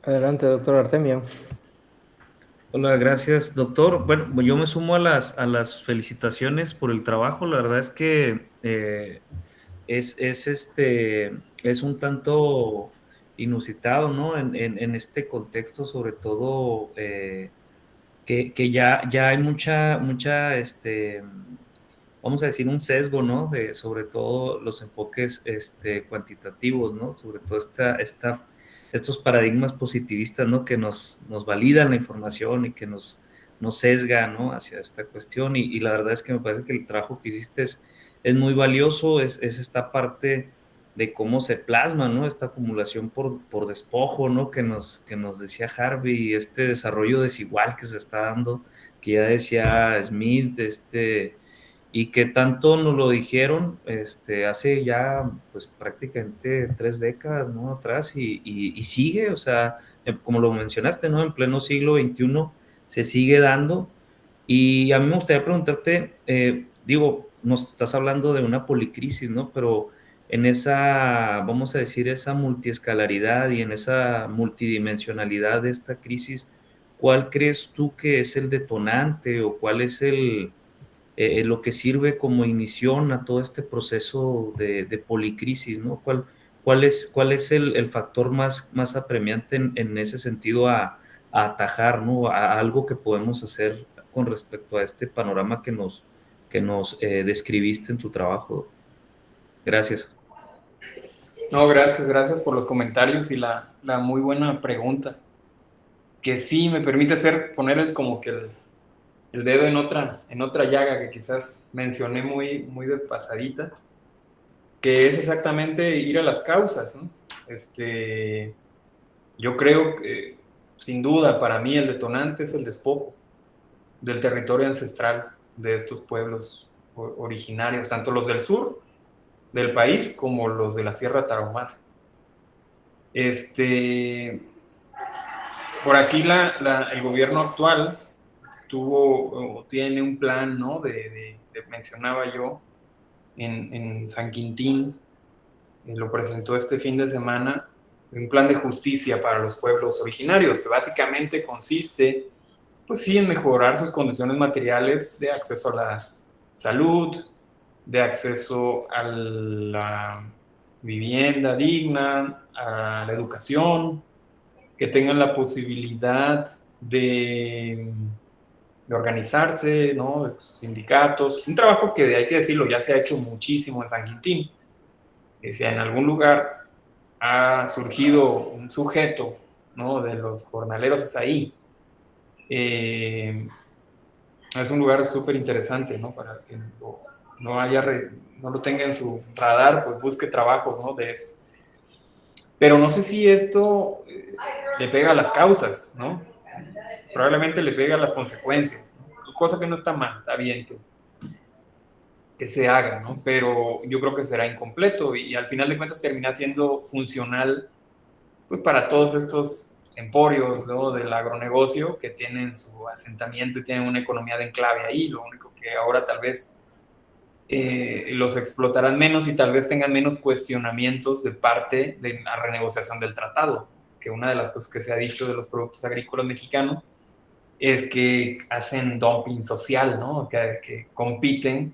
Adelante, doctor Artemio. Hola, gracias, doctor. Bueno, yo me sumo a las felicitaciones por el trabajo. La verdad es que es un tanto inusitado, ¿no? En este contexto, sobre todo, que ya hay mucha, vamos a decir, un sesgo, ¿no? Sobre todo los enfoques cuantitativos, ¿no? Sobre todo estos paradigmas positivistas, ¿no? Que nos validan la información y que nos sesga, ¿no? Hacia esta cuestión. Y la verdad es que me parece que el trabajo que hiciste es muy valioso, es esta parte de cómo se plasma, ¿no? Esta acumulación por despojo, ¿no? Que nos decía Harvey, este desarrollo desigual que se está dando, que ya decía Smith, y que tanto nos lo dijeron hace ya pues prácticamente 3 décadas, ¿no? Atrás, y sigue, o sea, como lo mencionaste, ¿no? En pleno siglo XXI se sigue dando. Y a mí me gustaría preguntarte, digo, nos estás hablando de una policrisis, ¿no? Pero en esa, vamos a decir, esa multiescalaridad y en esa multidimensionalidad de esta crisis, ¿cuál crees tú que es el detonante o cuál es lo que sirve como inición a todo este proceso de policrisis, ¿no? ¿Cuál es el factor más apremiante en ese sentido a atajar, ¿no? A algo que podemos hacer con respecto a este panorama que nos describiste en tu trabajo? Gracias. No, gracias por los comentarios y la muy buena pregunta, que sí me permite poner como que el dedo en otra llaga que quizás mencioné muy de pasadita, que es exactamente ir a las causas, ¿no? Yo creo que, sin duda, para mí el detonante es el despojo del territorio ancestral de estos pueblos originarios, tanto los del sur del país como los de la Sierra Tarahumara. Por aquí el gobierno actual tiene un plan, ¿no? Mencionaba yo, en San Quintín, lo presentó este fin de semana, un plan de justicia para los pueblos originarios, que básicamente consiste, pues sí, en mejorar sus condiciones materiales de acceso a la salud, de acceso a la vivienda digna, a la educación, que tengan la posibilidad de organizarse, ¿no? De sindicatos, un trabajo que, hay que decirlo, ya se ha hecho muchísimo en San Quintín. Si en algún lugar ha surgido un sujeto, ¿no? De los jornaleros, es ahí. Es un lugar súper interesante, ¿no? Para que no lo tenga en su radar, pues busque trabajos, ¿no? De esto. Pero no sé si esto le pega a las causas, ¿no? Probablemente le pega a las consecuencias, ¿no? Cosa que no está mal, está bien que se haga, ¿no? Pero yo creo que será incompleto y al final de cuentas termina siendo funcional, pues, para todos estos emporios, ¿no? Del agronegocio que tienen su asentamiento y tienen una economía de enclave ahí. Lo único que ahora tal vez los explotarán menos y tal vez tengan menos cuestionamientos de parte de la renegociación del tratado, que una de las cosas que se ha dicho de los productos agrícolas mexicanos es que hacen dumping social, ¿no? Que compiten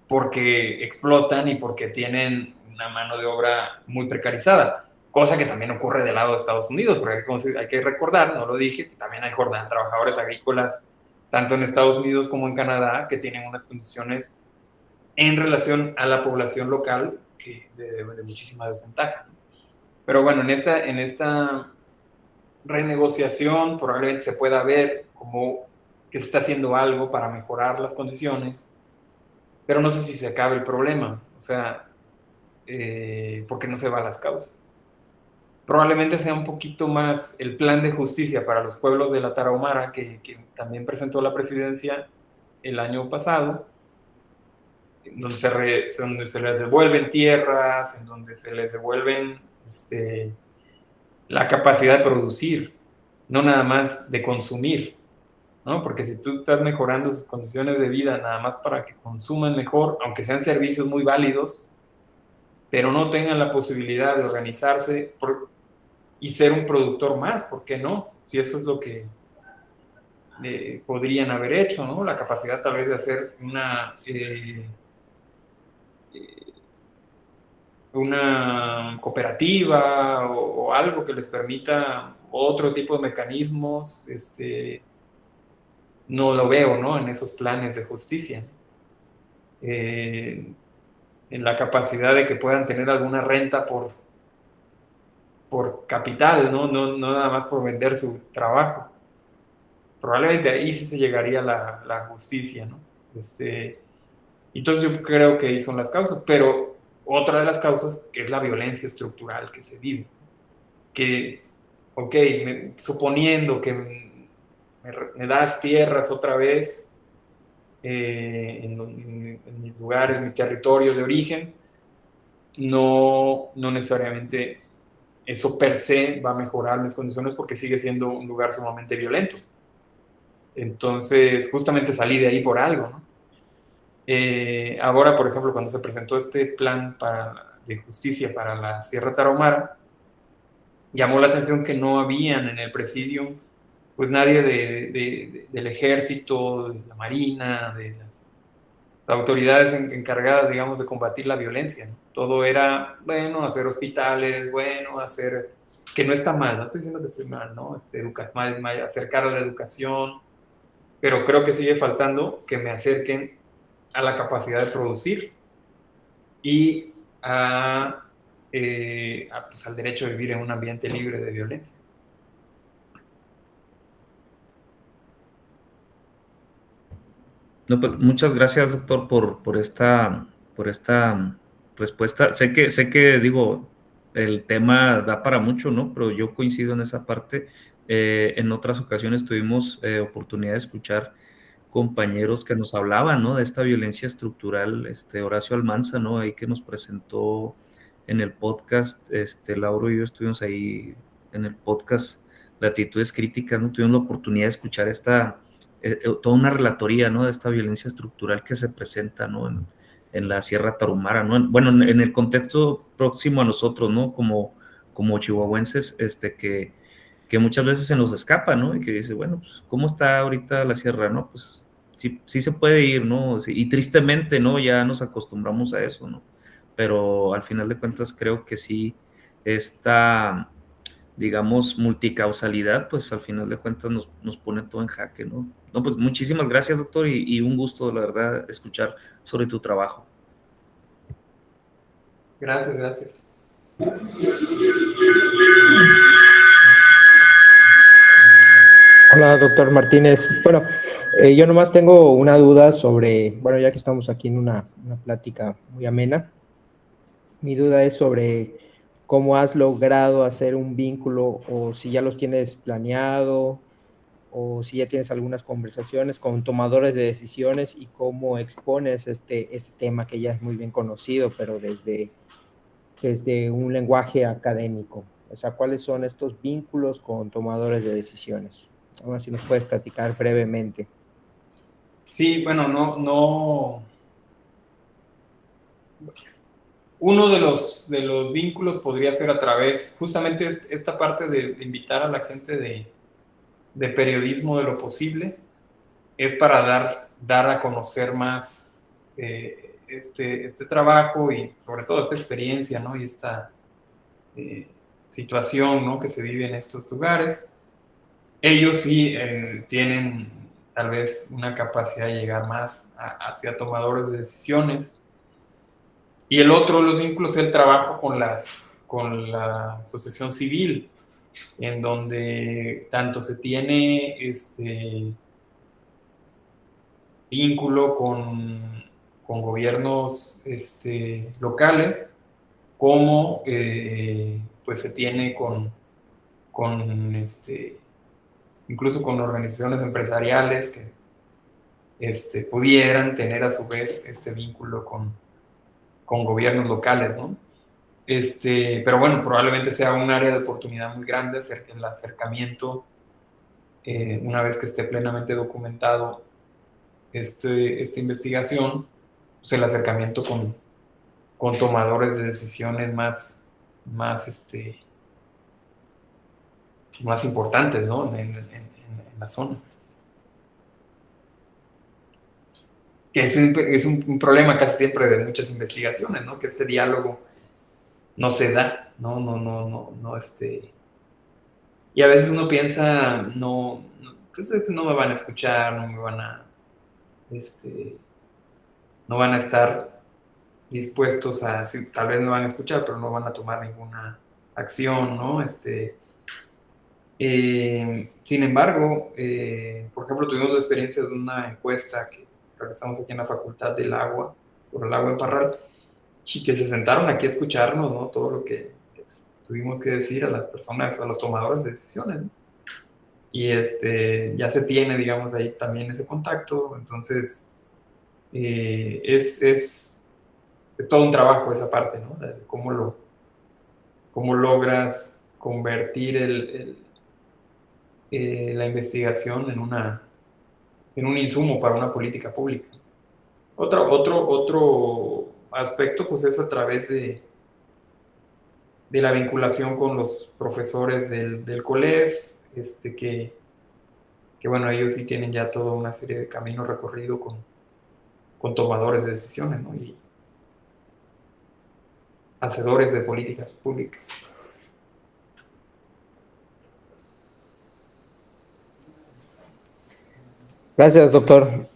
porque explotan y porque tienen una mano de obra muy precarizada, cosa que también ocurre del lado de Estados Unidos, porque hay que recordar, no lo dije, que también hay jornadas de trabajadores agrícolas, tanto en Estados Unidos como en Canadá, que tienen unas condiciones en relación a la población local de muchísima desventaja. Pero bueno, en esta renegociación probablemente se pueda ver como que se está haciendo algo para mejorar las condiciones, pero no sé si se acabe el problema, o sea, porque no se va a las causas. Probablemente sea un poquito más el plan de justicia para los pueblos de la Tarahumara, que también presentó la presidencia el año pasado, donde se les devuelven tierras, en donde se les devuelven la capacidad de producir, no nada más de consumir, ¿no? Porque si tú estás mejorando sus condiciones de vida nada más para que consuman mejor, aunque sean servicios muy válidos, pero no tengan la posibilidad de organizarse y ser un productor más, ¿por qué no? Si eso es lo que podrían haber hecho, ¿no? La capacidad tal vez de hacer una cooperativa o algo que les permita otro tipo de mecanismos, no lo veo, ¿no? En esos planes de justicia. En la capacidad de que puedan tener alguna renta por por capital, no nada más por vender su trabajo. Probablemente ahí sí se llegaría a la justicia, ¿no? Entonces yo creo que ahí son las causas, pero otra de las causas que es la violencia estructural que se vive, que, ok, suponiendo que me das tierras otra vez en mis lugares, mi territorio de origen, no necesariamente eso per se va a mejorar mis condiciones porque sigue siendo un lugar sumamente violento. Entonces, justamente salí de ahí por algo, ¿no? Ahora, por ejemplo, cuando se presentó este plan de justicia para la Sierra Tarahumara, llamó la atención que no habían en el presidium, pues nadie del ejército, de la marina, de las autoridades encargadas, digamos, de combatir la violencia, ¿no? Todo era, bueno, hacer hospitales, bueno, hacer, que no está mal, no estoy diciendo que esté mal, ¿no? Acercar a la educación, pero creo que sigue faltando que me acerquen a la capacidad de producir y pues al derecho a vivir en un ambiente libre de violencia. No, pues, muchas gracias, doctor, por esta respuesta. Sé que, digo, el tema da para mucho, ¿no? Pero yo coincido en esa parte. En otras ocasiones tuvimos oportunidad de escuchar compañeros que nos hablaban, ¿no? De esta violencia estructural, Horacio Almanza, ¿no? Ahí que nos presentó en el podcast, Lauro y yo estuvimos ahí en el podcast Latitudes Críticas, ¿no? Tuvimos la oportunidad de escuchar toda una relatoría, ¿no? De esta violencia estructural que se presenta, ¿no? En la Sierra Tarahumara, ¿no? Bueno, en el contexto próximo a nosotros, ¿no? Como chihuahuenses, que muchas veces se nos escapa, ¿no? Y que dice, bueno, pues, ¿cómo está ahorita la sierra, no? Pues sí se puede ir, ¿no? Sí, y tristemente, ¿no? Ya nos acostumbramos a eso, ¿no? Pero al final de cuentas creo que sí, esta, digamos, multicausalidad, pues al final de cuentas nos pone todo en jaque, ¿no? No, pues muchísimas gracias, doctor, y un gusto, la verdad, escuchar sobre tu trabajo. Gracias. Hola, doctor Martínez. Bueno, yo nomás tengo una duda sobre, bueno, ya que estamos aquí en una plática muy amena, mi duda es sobre cómo has logrado hacer un vínculo o si ya los tienes planeado o si ya tienes algunas conversaciones con tomadores de decisiones y cómo expones este tema que ya es muy bien conocido, pero desde un lenguaje académico. O sea, ¿cuáles son estos vínculos con tomadores de decisiones? Ahora si nos puedes platicar brevemente. Sí, bueno, no. Uno de los vínculos podría ser a través, justamente esta parte de invitar a la gente de periodismo de lo posible, es para dar a conocer más este trabajo y sobre todo esta experiencia, ¿no? Y esta situación, ¿no? Que se vive en estos lugares. Ellos sí tienen tal vez una capacidad de llegar más hacia tomadores de decisiones. Y el otro de los vínculos es el trabajo con la asociación civil, en donde tanto se tiene vínculo con gobiernos locales, como pues se tiene incluso con organizaciones empresariales que pudieran tener a su vez este vínculo con gobiernos locales, ¿no? Pero bueno, probablemente sea un área de oportunidad muy grande el acercamiento, una vez que esté plenamente documentado esta investigación, pues el acercamiento con tomadores de decisiones más importantes, ¿no? En la zona. Que es un problema casi siempre de muchas investigaciones, ¿no? Que este diálogo no se da, y a veces uno piensa, pues no me van a escuchar, no van a estar dispuestos tal vez me van a escuchar, pero no van a tomar ninguna acción, ¿no? Sin embargo, por ejemplo, tuvimos la experiencia de una encuesta que realizamos aquí en la Facultad del Agua, sobre el agua en Parral, y que se sentaron aquí a escucharnos, ¿no? Todo lo que tuvimos que decir a las personas, a los tomadores de decisiones, ¿no? Y ya se tiene, digamos, ahí también ese contacto, entonces es todo un trabajo esa parte, ¿no? De cómo logras convertir la investigación en un insumo para una política pública. Otro aspecto, pues, es a través de la vinculación con los profesores del COLEF, que bueno, ellos sí tienen ya toda una serie de caminos recorridos con tomadores de decisiones, ¿no? Y hacedores de políticas públicas. Gracias, doctor.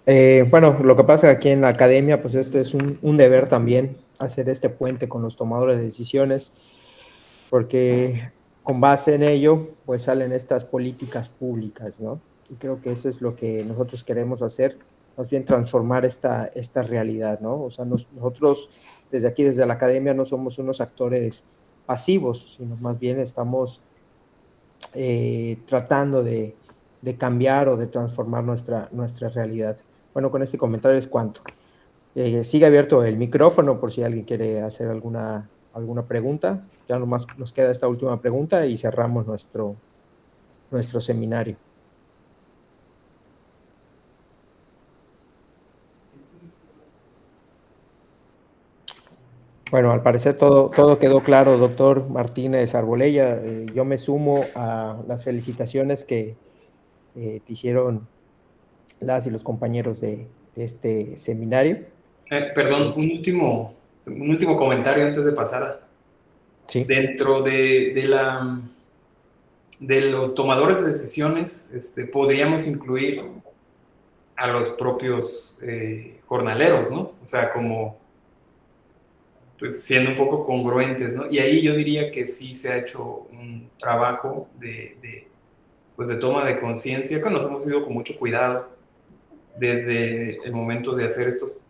Bueno, lo que pasa aquí en la academia, pues este es un deber también, hacer este puente con los tomadores de decisiones, porque con base en ello, pues salen estas políticas públicas, ¿no? Y creo que eso es lo que nosotros queremos hacer, más bien transformar esta realidad, ¿no? O sea, nosotros desde aquí, desde la academia, no somos unos actores pasivos, sino más bien estamos tratando de cambiar o de transformar nuestra realidad. Bueno, con este comentario es cuanto. Sigue abierto el micrófono por si alguien quiere hacer alguna pregunta. Ya nomás nos queda esta última pregunta y cerramos nuestro seminario. Bueno, al parecer todo quedó claro, doctor Martínez Arbolella. Yo me sumo a las felicitaciones que te hicieron las y los compañeros de este seminario. Perdón, un último comentario antes de pasar. Sí. Dentro de los tomadores de decisiones, podríamos incluir a los propios jornaleros, ¿no? O sea, como pues siendo un poco congruentes, ¿no? Y ahí yo diría que sí se ha hecho un trabajo de toma de conciencia, que nos hemos ido con mucho cuidado desde el momento de hacer estos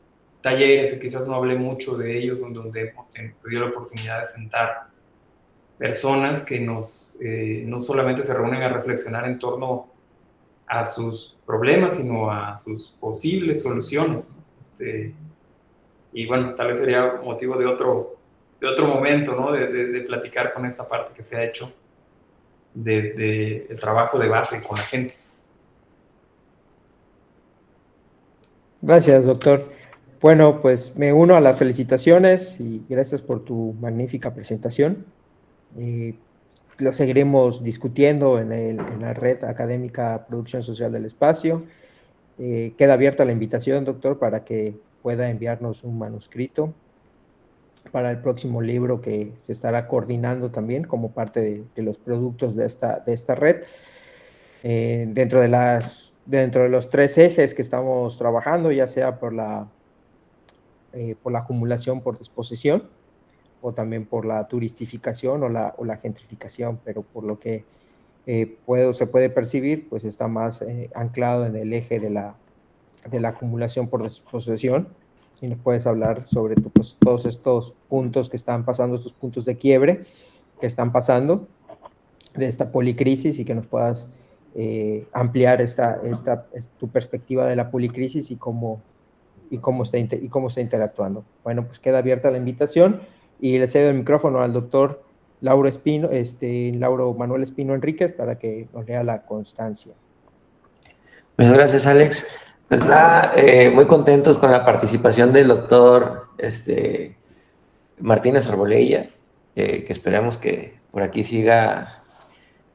talleres, y quizás no hablé mucho de ellos, donde hemos tenido la oportunidad de sentar personas que no solamente se reúnen a reflexionar en torno a sus problemas, sino a sus posibles soluciones, ¿no? Y bueno, tal vez sería motivo de otro momento, ¿no? De platicar con esta parte que se ha hecho desde el trabajo de base con la gente. Gracias, doctor. Bueno, pues me uno a las felicitaciones y gracias por tu magnífica presentación. Lo seguiremos discutiendo en la Red Académica Producción Social del Espacio. Queda abierta la invitación, doctor, para que pueda enviarnos un manuscrito para el próximo libro que se estará coordinando también como parte de los productos de esta red. Dentro de los 3 ejes que estamos trabajando, ya sea por la acumulación por disposición o también por la turistificación o la gentrificación, pero por lo que se puede percibir, pues está más anclado en el eje de la acumulación por disposición. Y nos puedes hablar sobre pues, todos estos puntos que están pasando, estos puntos de quiebre que están pasando de esta policrisis, y que nos puedas ampliar tu perspectiva de la policrisis y cómo está interactuando. Bueno, pues queda abierta la invitación y le cedo el micrófono al doctor Lauro Manuel Espino Enríquez para que nos lea la constancia. Muchas gracias, Alex. Pues nada, muy contentos con la participación del doctor Martínez Arbolella, que esperamos que por aquí siga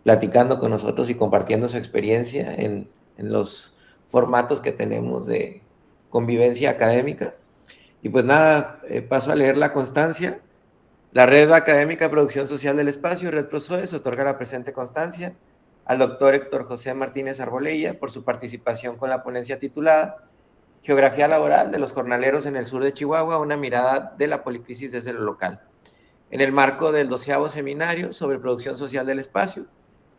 platicando con nosotros y compartiendo su experiencia en los formatos que tenemos de convivencia académica. Y pues nada, paso a leer la constancia. La Red Académica de Producción Social del Espacio, Red ProSoes, otorga la presente constancia al doctor Héctor José Martínez Arbolella por su participación con la ponencia titulada Geografía laboral de los jornaleros en el sur de Chihuahua, una mirada de la policrisis desde lo local. en el marco del 12º seminario sobre producción social del espacio.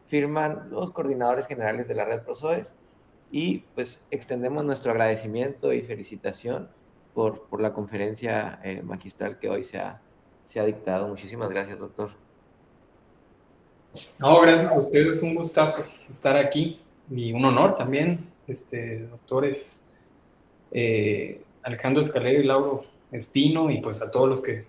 Firman los coordinadores generales de la red ProSOES y pues extendemos nuestro agradecimiento y felicitación por la conferencia magistral que hoy se ha dictado. Muchísimas gracias, doctor. No, gracias a ustedes, un gustazo estar aquí y un honor también, doctores Alejandro Escalera y Lauro Espino, y pues a todos los que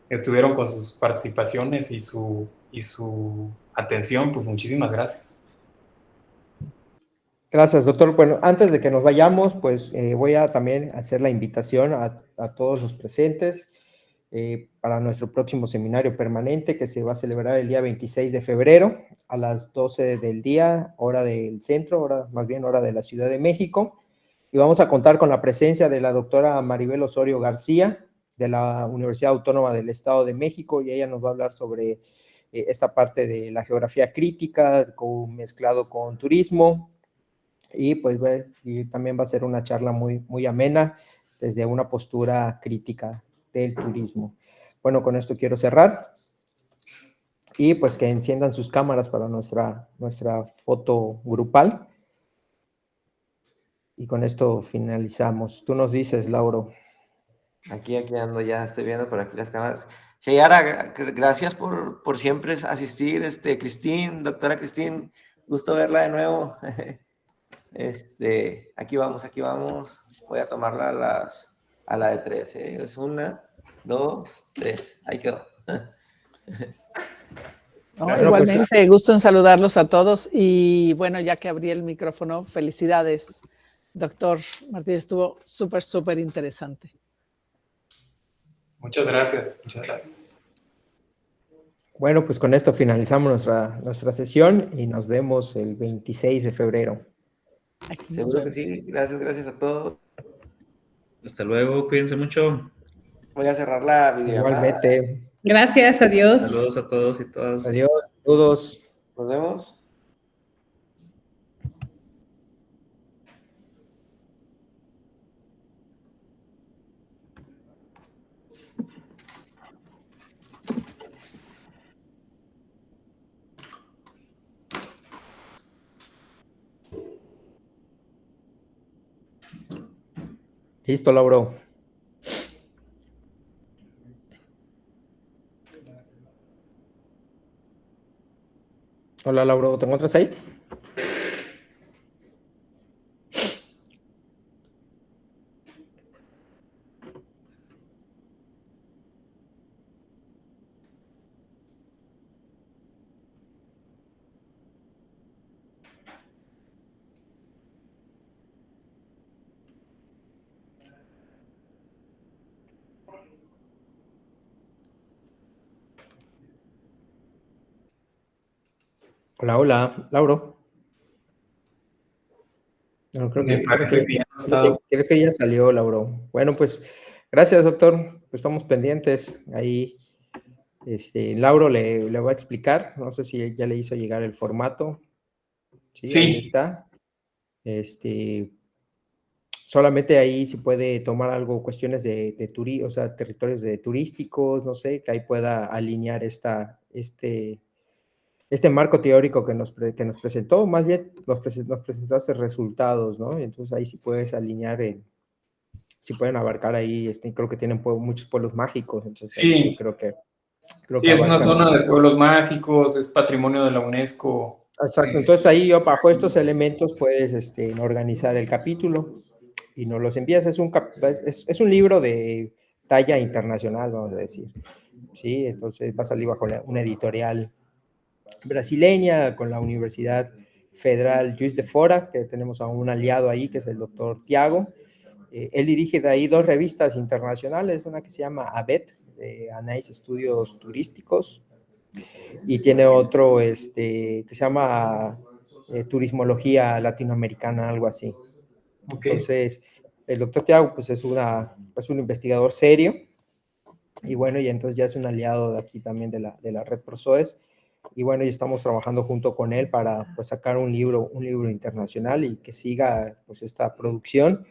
estuvieron con sus participaciones y su atención, pues muchísimas gracias. Gracias, doctor. Bueno, antes de que nos vayamos, pues voy a también hacer la invitación a todos los presentes para nuestro próximo seminario permanente que se va a celebrar el día 26 de febrero a las 12 del día, hora del centro, hora de la Ciudad de México. Y vamos a contar con la presencia de la doctora Maribel Osorio García, de la Universidad Autónoma del Estado de México, y ella nos va a hablar sobre esta parte de la geografía crítica mezclado con turismo. Y pues y también va a ser una charla muy, muy amena desde una postura crítica del turismo. Bueno, con esto quiero cerrar y pues que enciendan sus cámaras para nuestra foto grupal. Y con esto finalizamos. Tú nos dices, Lauro. Aquí ando, ya estoy viendo por aquí las cámaras. Sheyara, gracias por siempre asistir. Cristín, doctora Cristín, gusto verla de nuevo. Aquí vamos. Voy a tomarla a la de 3. Es 1, 2, 3. Ahí quedó. No, igualmente, gusto en saludarlos a todos. Y bueno, ya que abrí el micrófono, felicidades, doctor Martínez. Estuvo súper interesante. Muchas gracias. Bueno, pues con esto finalizamos nuestra sesión y nos vemos el 26 de febrero. Seguro que sí. Gracias a todos. Hasta luego, cuídense mucho. Voy a cerrar la videollamada. Igualmente. Gracias, adiós. Saludos a todos y todas. Adiós, saludos. Nos vemos. Listo, Lauro. Hola, Lauro, ¿te encuentras ahí? Hola, Lauro. No, creo que ya salió, Lauro. Bueno, pues gracias, doctor. Pues estamos pendientes. Ahí, Lauro le va a explicar. No sé si ya le hizo llegar el formato. Sí. Ahí está. Solamente ahí se puede tomar algo, cuestiones de turismo, o sea, territorios turísticos, no sé, que ahí pueda alinear este marco teórico que nos presentó, más bien nos presentaste resultados, ¿no? Entonces ahí sí puedes alinear, sí pueden abarcar ahí, creo que tienen muchos pueblos mágicos, entonces sí, creo que es una zona de pueblos mágicos, es patrimonio de la UNESCO. Exacto, entonces ahí bajo estos elementos puedes organizar el capítulo y nos los envías. Es un libro de talla internacional, vamos a decir, ¿sí? Entonces va a salir bajo una editorial brasileña con la Universidad Federal Juiz de Fora, que tenemos a un aliado ahí, que es el doctor Tiago. Él dirige de ahí 2 revistas internacionales, una que se llama ABET, de Anais Estudios Turísticos, y tiene otro que se llama Turismología Latinoamericana, algo así. Okay. Entonces, el doctor Tiago pues es un investigador serio, y bueno, y entonces ya es un aliado de aquí también de la red ProSOES, y bueno, y estamos trabajando junto con él para pues sacar un libro internacional y que siga pues esta producción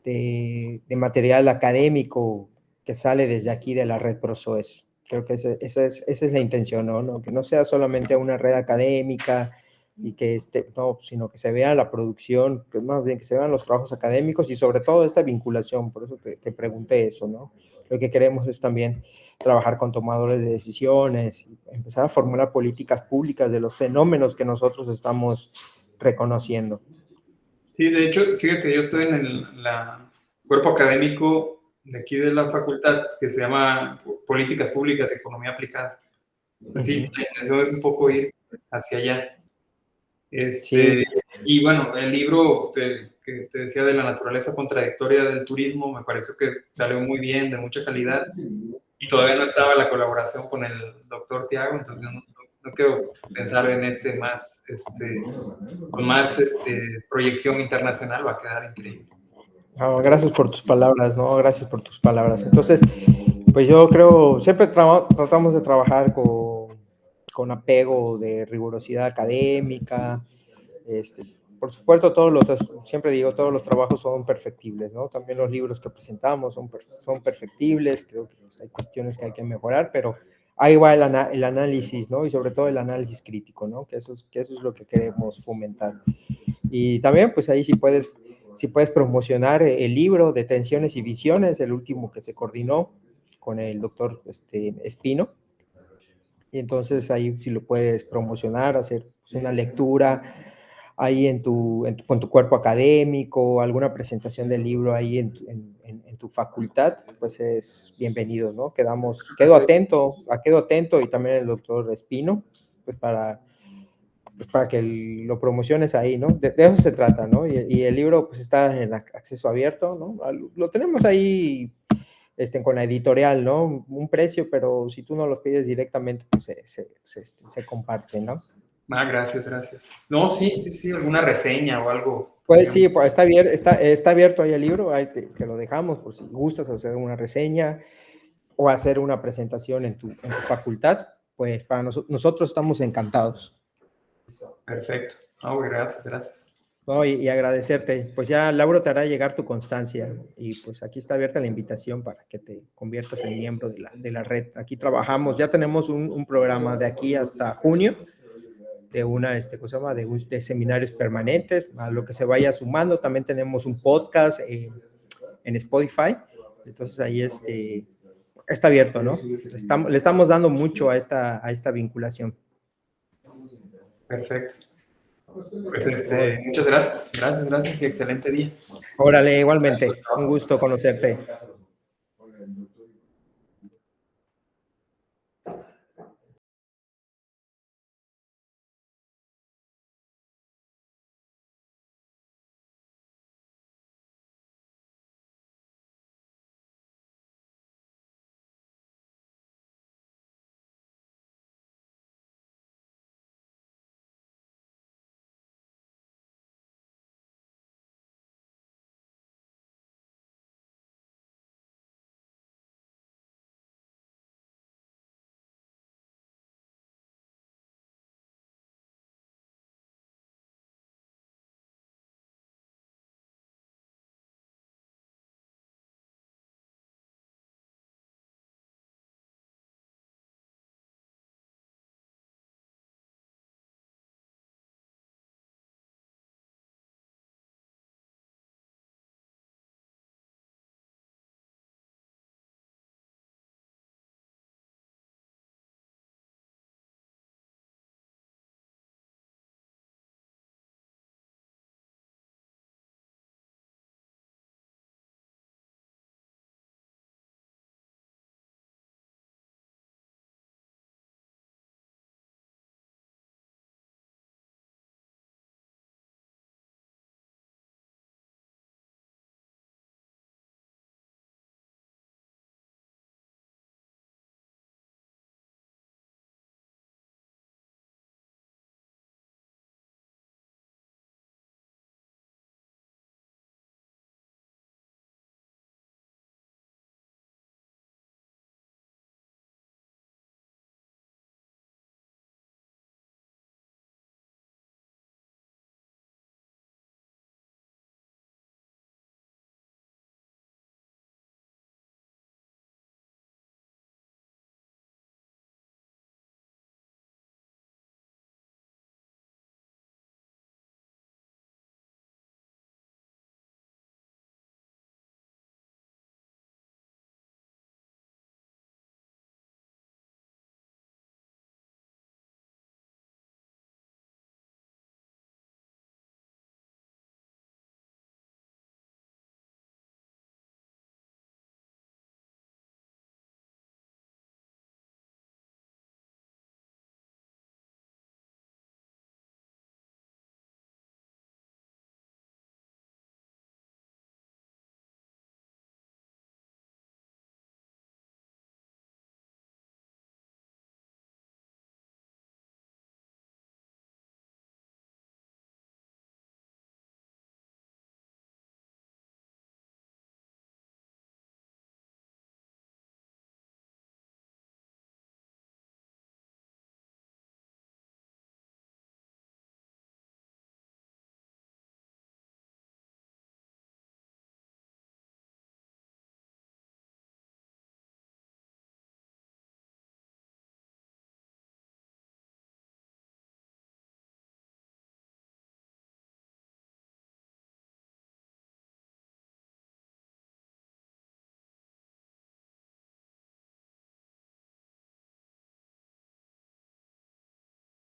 de material académico que sale desde aquí de la red ProSOES. Creo que esa es la intención, ¿no? ¿no? Que no sea solamente una red académica y que no, sino que se vea la producción, que más bien que se vean los trabajos académicos y sobre todo esta vinculación. Por eso te pregunté eso, ¿no? Lo que queremos es también trabajar con tomadores de decisiones, empezar a formular políticas públicas de los fenómenos que nosotros estamos reconociendo. Sí, de hecho, fíjate, yo estoy en el cuerpo académico de aquí de la facultad que se llama Políticas Públicas y Economía Aplicada. Entonces, sí, la intención es un poco ir hacia allá. Sí. Y bueno, el libro que te decía de la naturaleza contradictoria del turismo me pareció que salió muy bien, de mucha calidad, y todavía no estaba la colaboración con el doctor Tiago, entonces no quiero pensar en con más proyección internacional, va a quedar increíble. No, gracias por tus palabras, ¿no? Gracias por tus palabras. Entonces, pues yo creo, siempre tratamos de trabajar con apego, de rigurosidad académica. Por supuesto, siempre digo, todos los trabajos son perfectibles, ¿no? También los libros que presentamos son perfectibles, creo que hay cuestiones que hay que mejorar, pero ahí va el análisis, ¿no? Y sobre todo el análisis crítico, ¿no? Que eso es lo que queremos fomentar. Y también, pues ahí si puedes promocionar el libro de Tensiones y Visiones, el último que se coordinó con el doctor Espino. Y entonces ahí si lo puedes promocionar, hacer pues, una lectura ahí con tu cuerpo académico, alguna presentación del libro ahí en tu facultad, pues es bienvenido, ¿no? Quedo atento y también el doctor Espino, pues para que lo promociones ahí, ¿no? De eso se trata, ¿no? Y el libro pues está en acceso abierto, ¿no? Lo tenemos ahí con la editorial, ¿no? Un precio, pero si tú no los pides directamente, pues se comparte, ¿no? Gracias. No, sí, alguna reseña o algo. Pues sí, pues está abierto ahí el libro, ahí te lo dejamos por si gustas hacer una reseña o hacer una presentación en tu facultad, pues para nosotros estamos encantados. Perfecto. Gracias. No, y agradecerte. Pues ya Lauro te hará llegar tu constancia y pues aquí está abierta la invitación para que te conviertas en miembro de la red. Aquí trabajamos, ya tenemos un programa de aquí hasta junio de seminarios permanentes, a lo que se vaya sumando. También tenemos un podcast en Spotify, entonces ahí está abierto, ¿no? Le estamos dando mucho a esta vinculación. Perfecto. Pues muchas gracias y excelente día. Órale, igualmente, un gusto conocerte.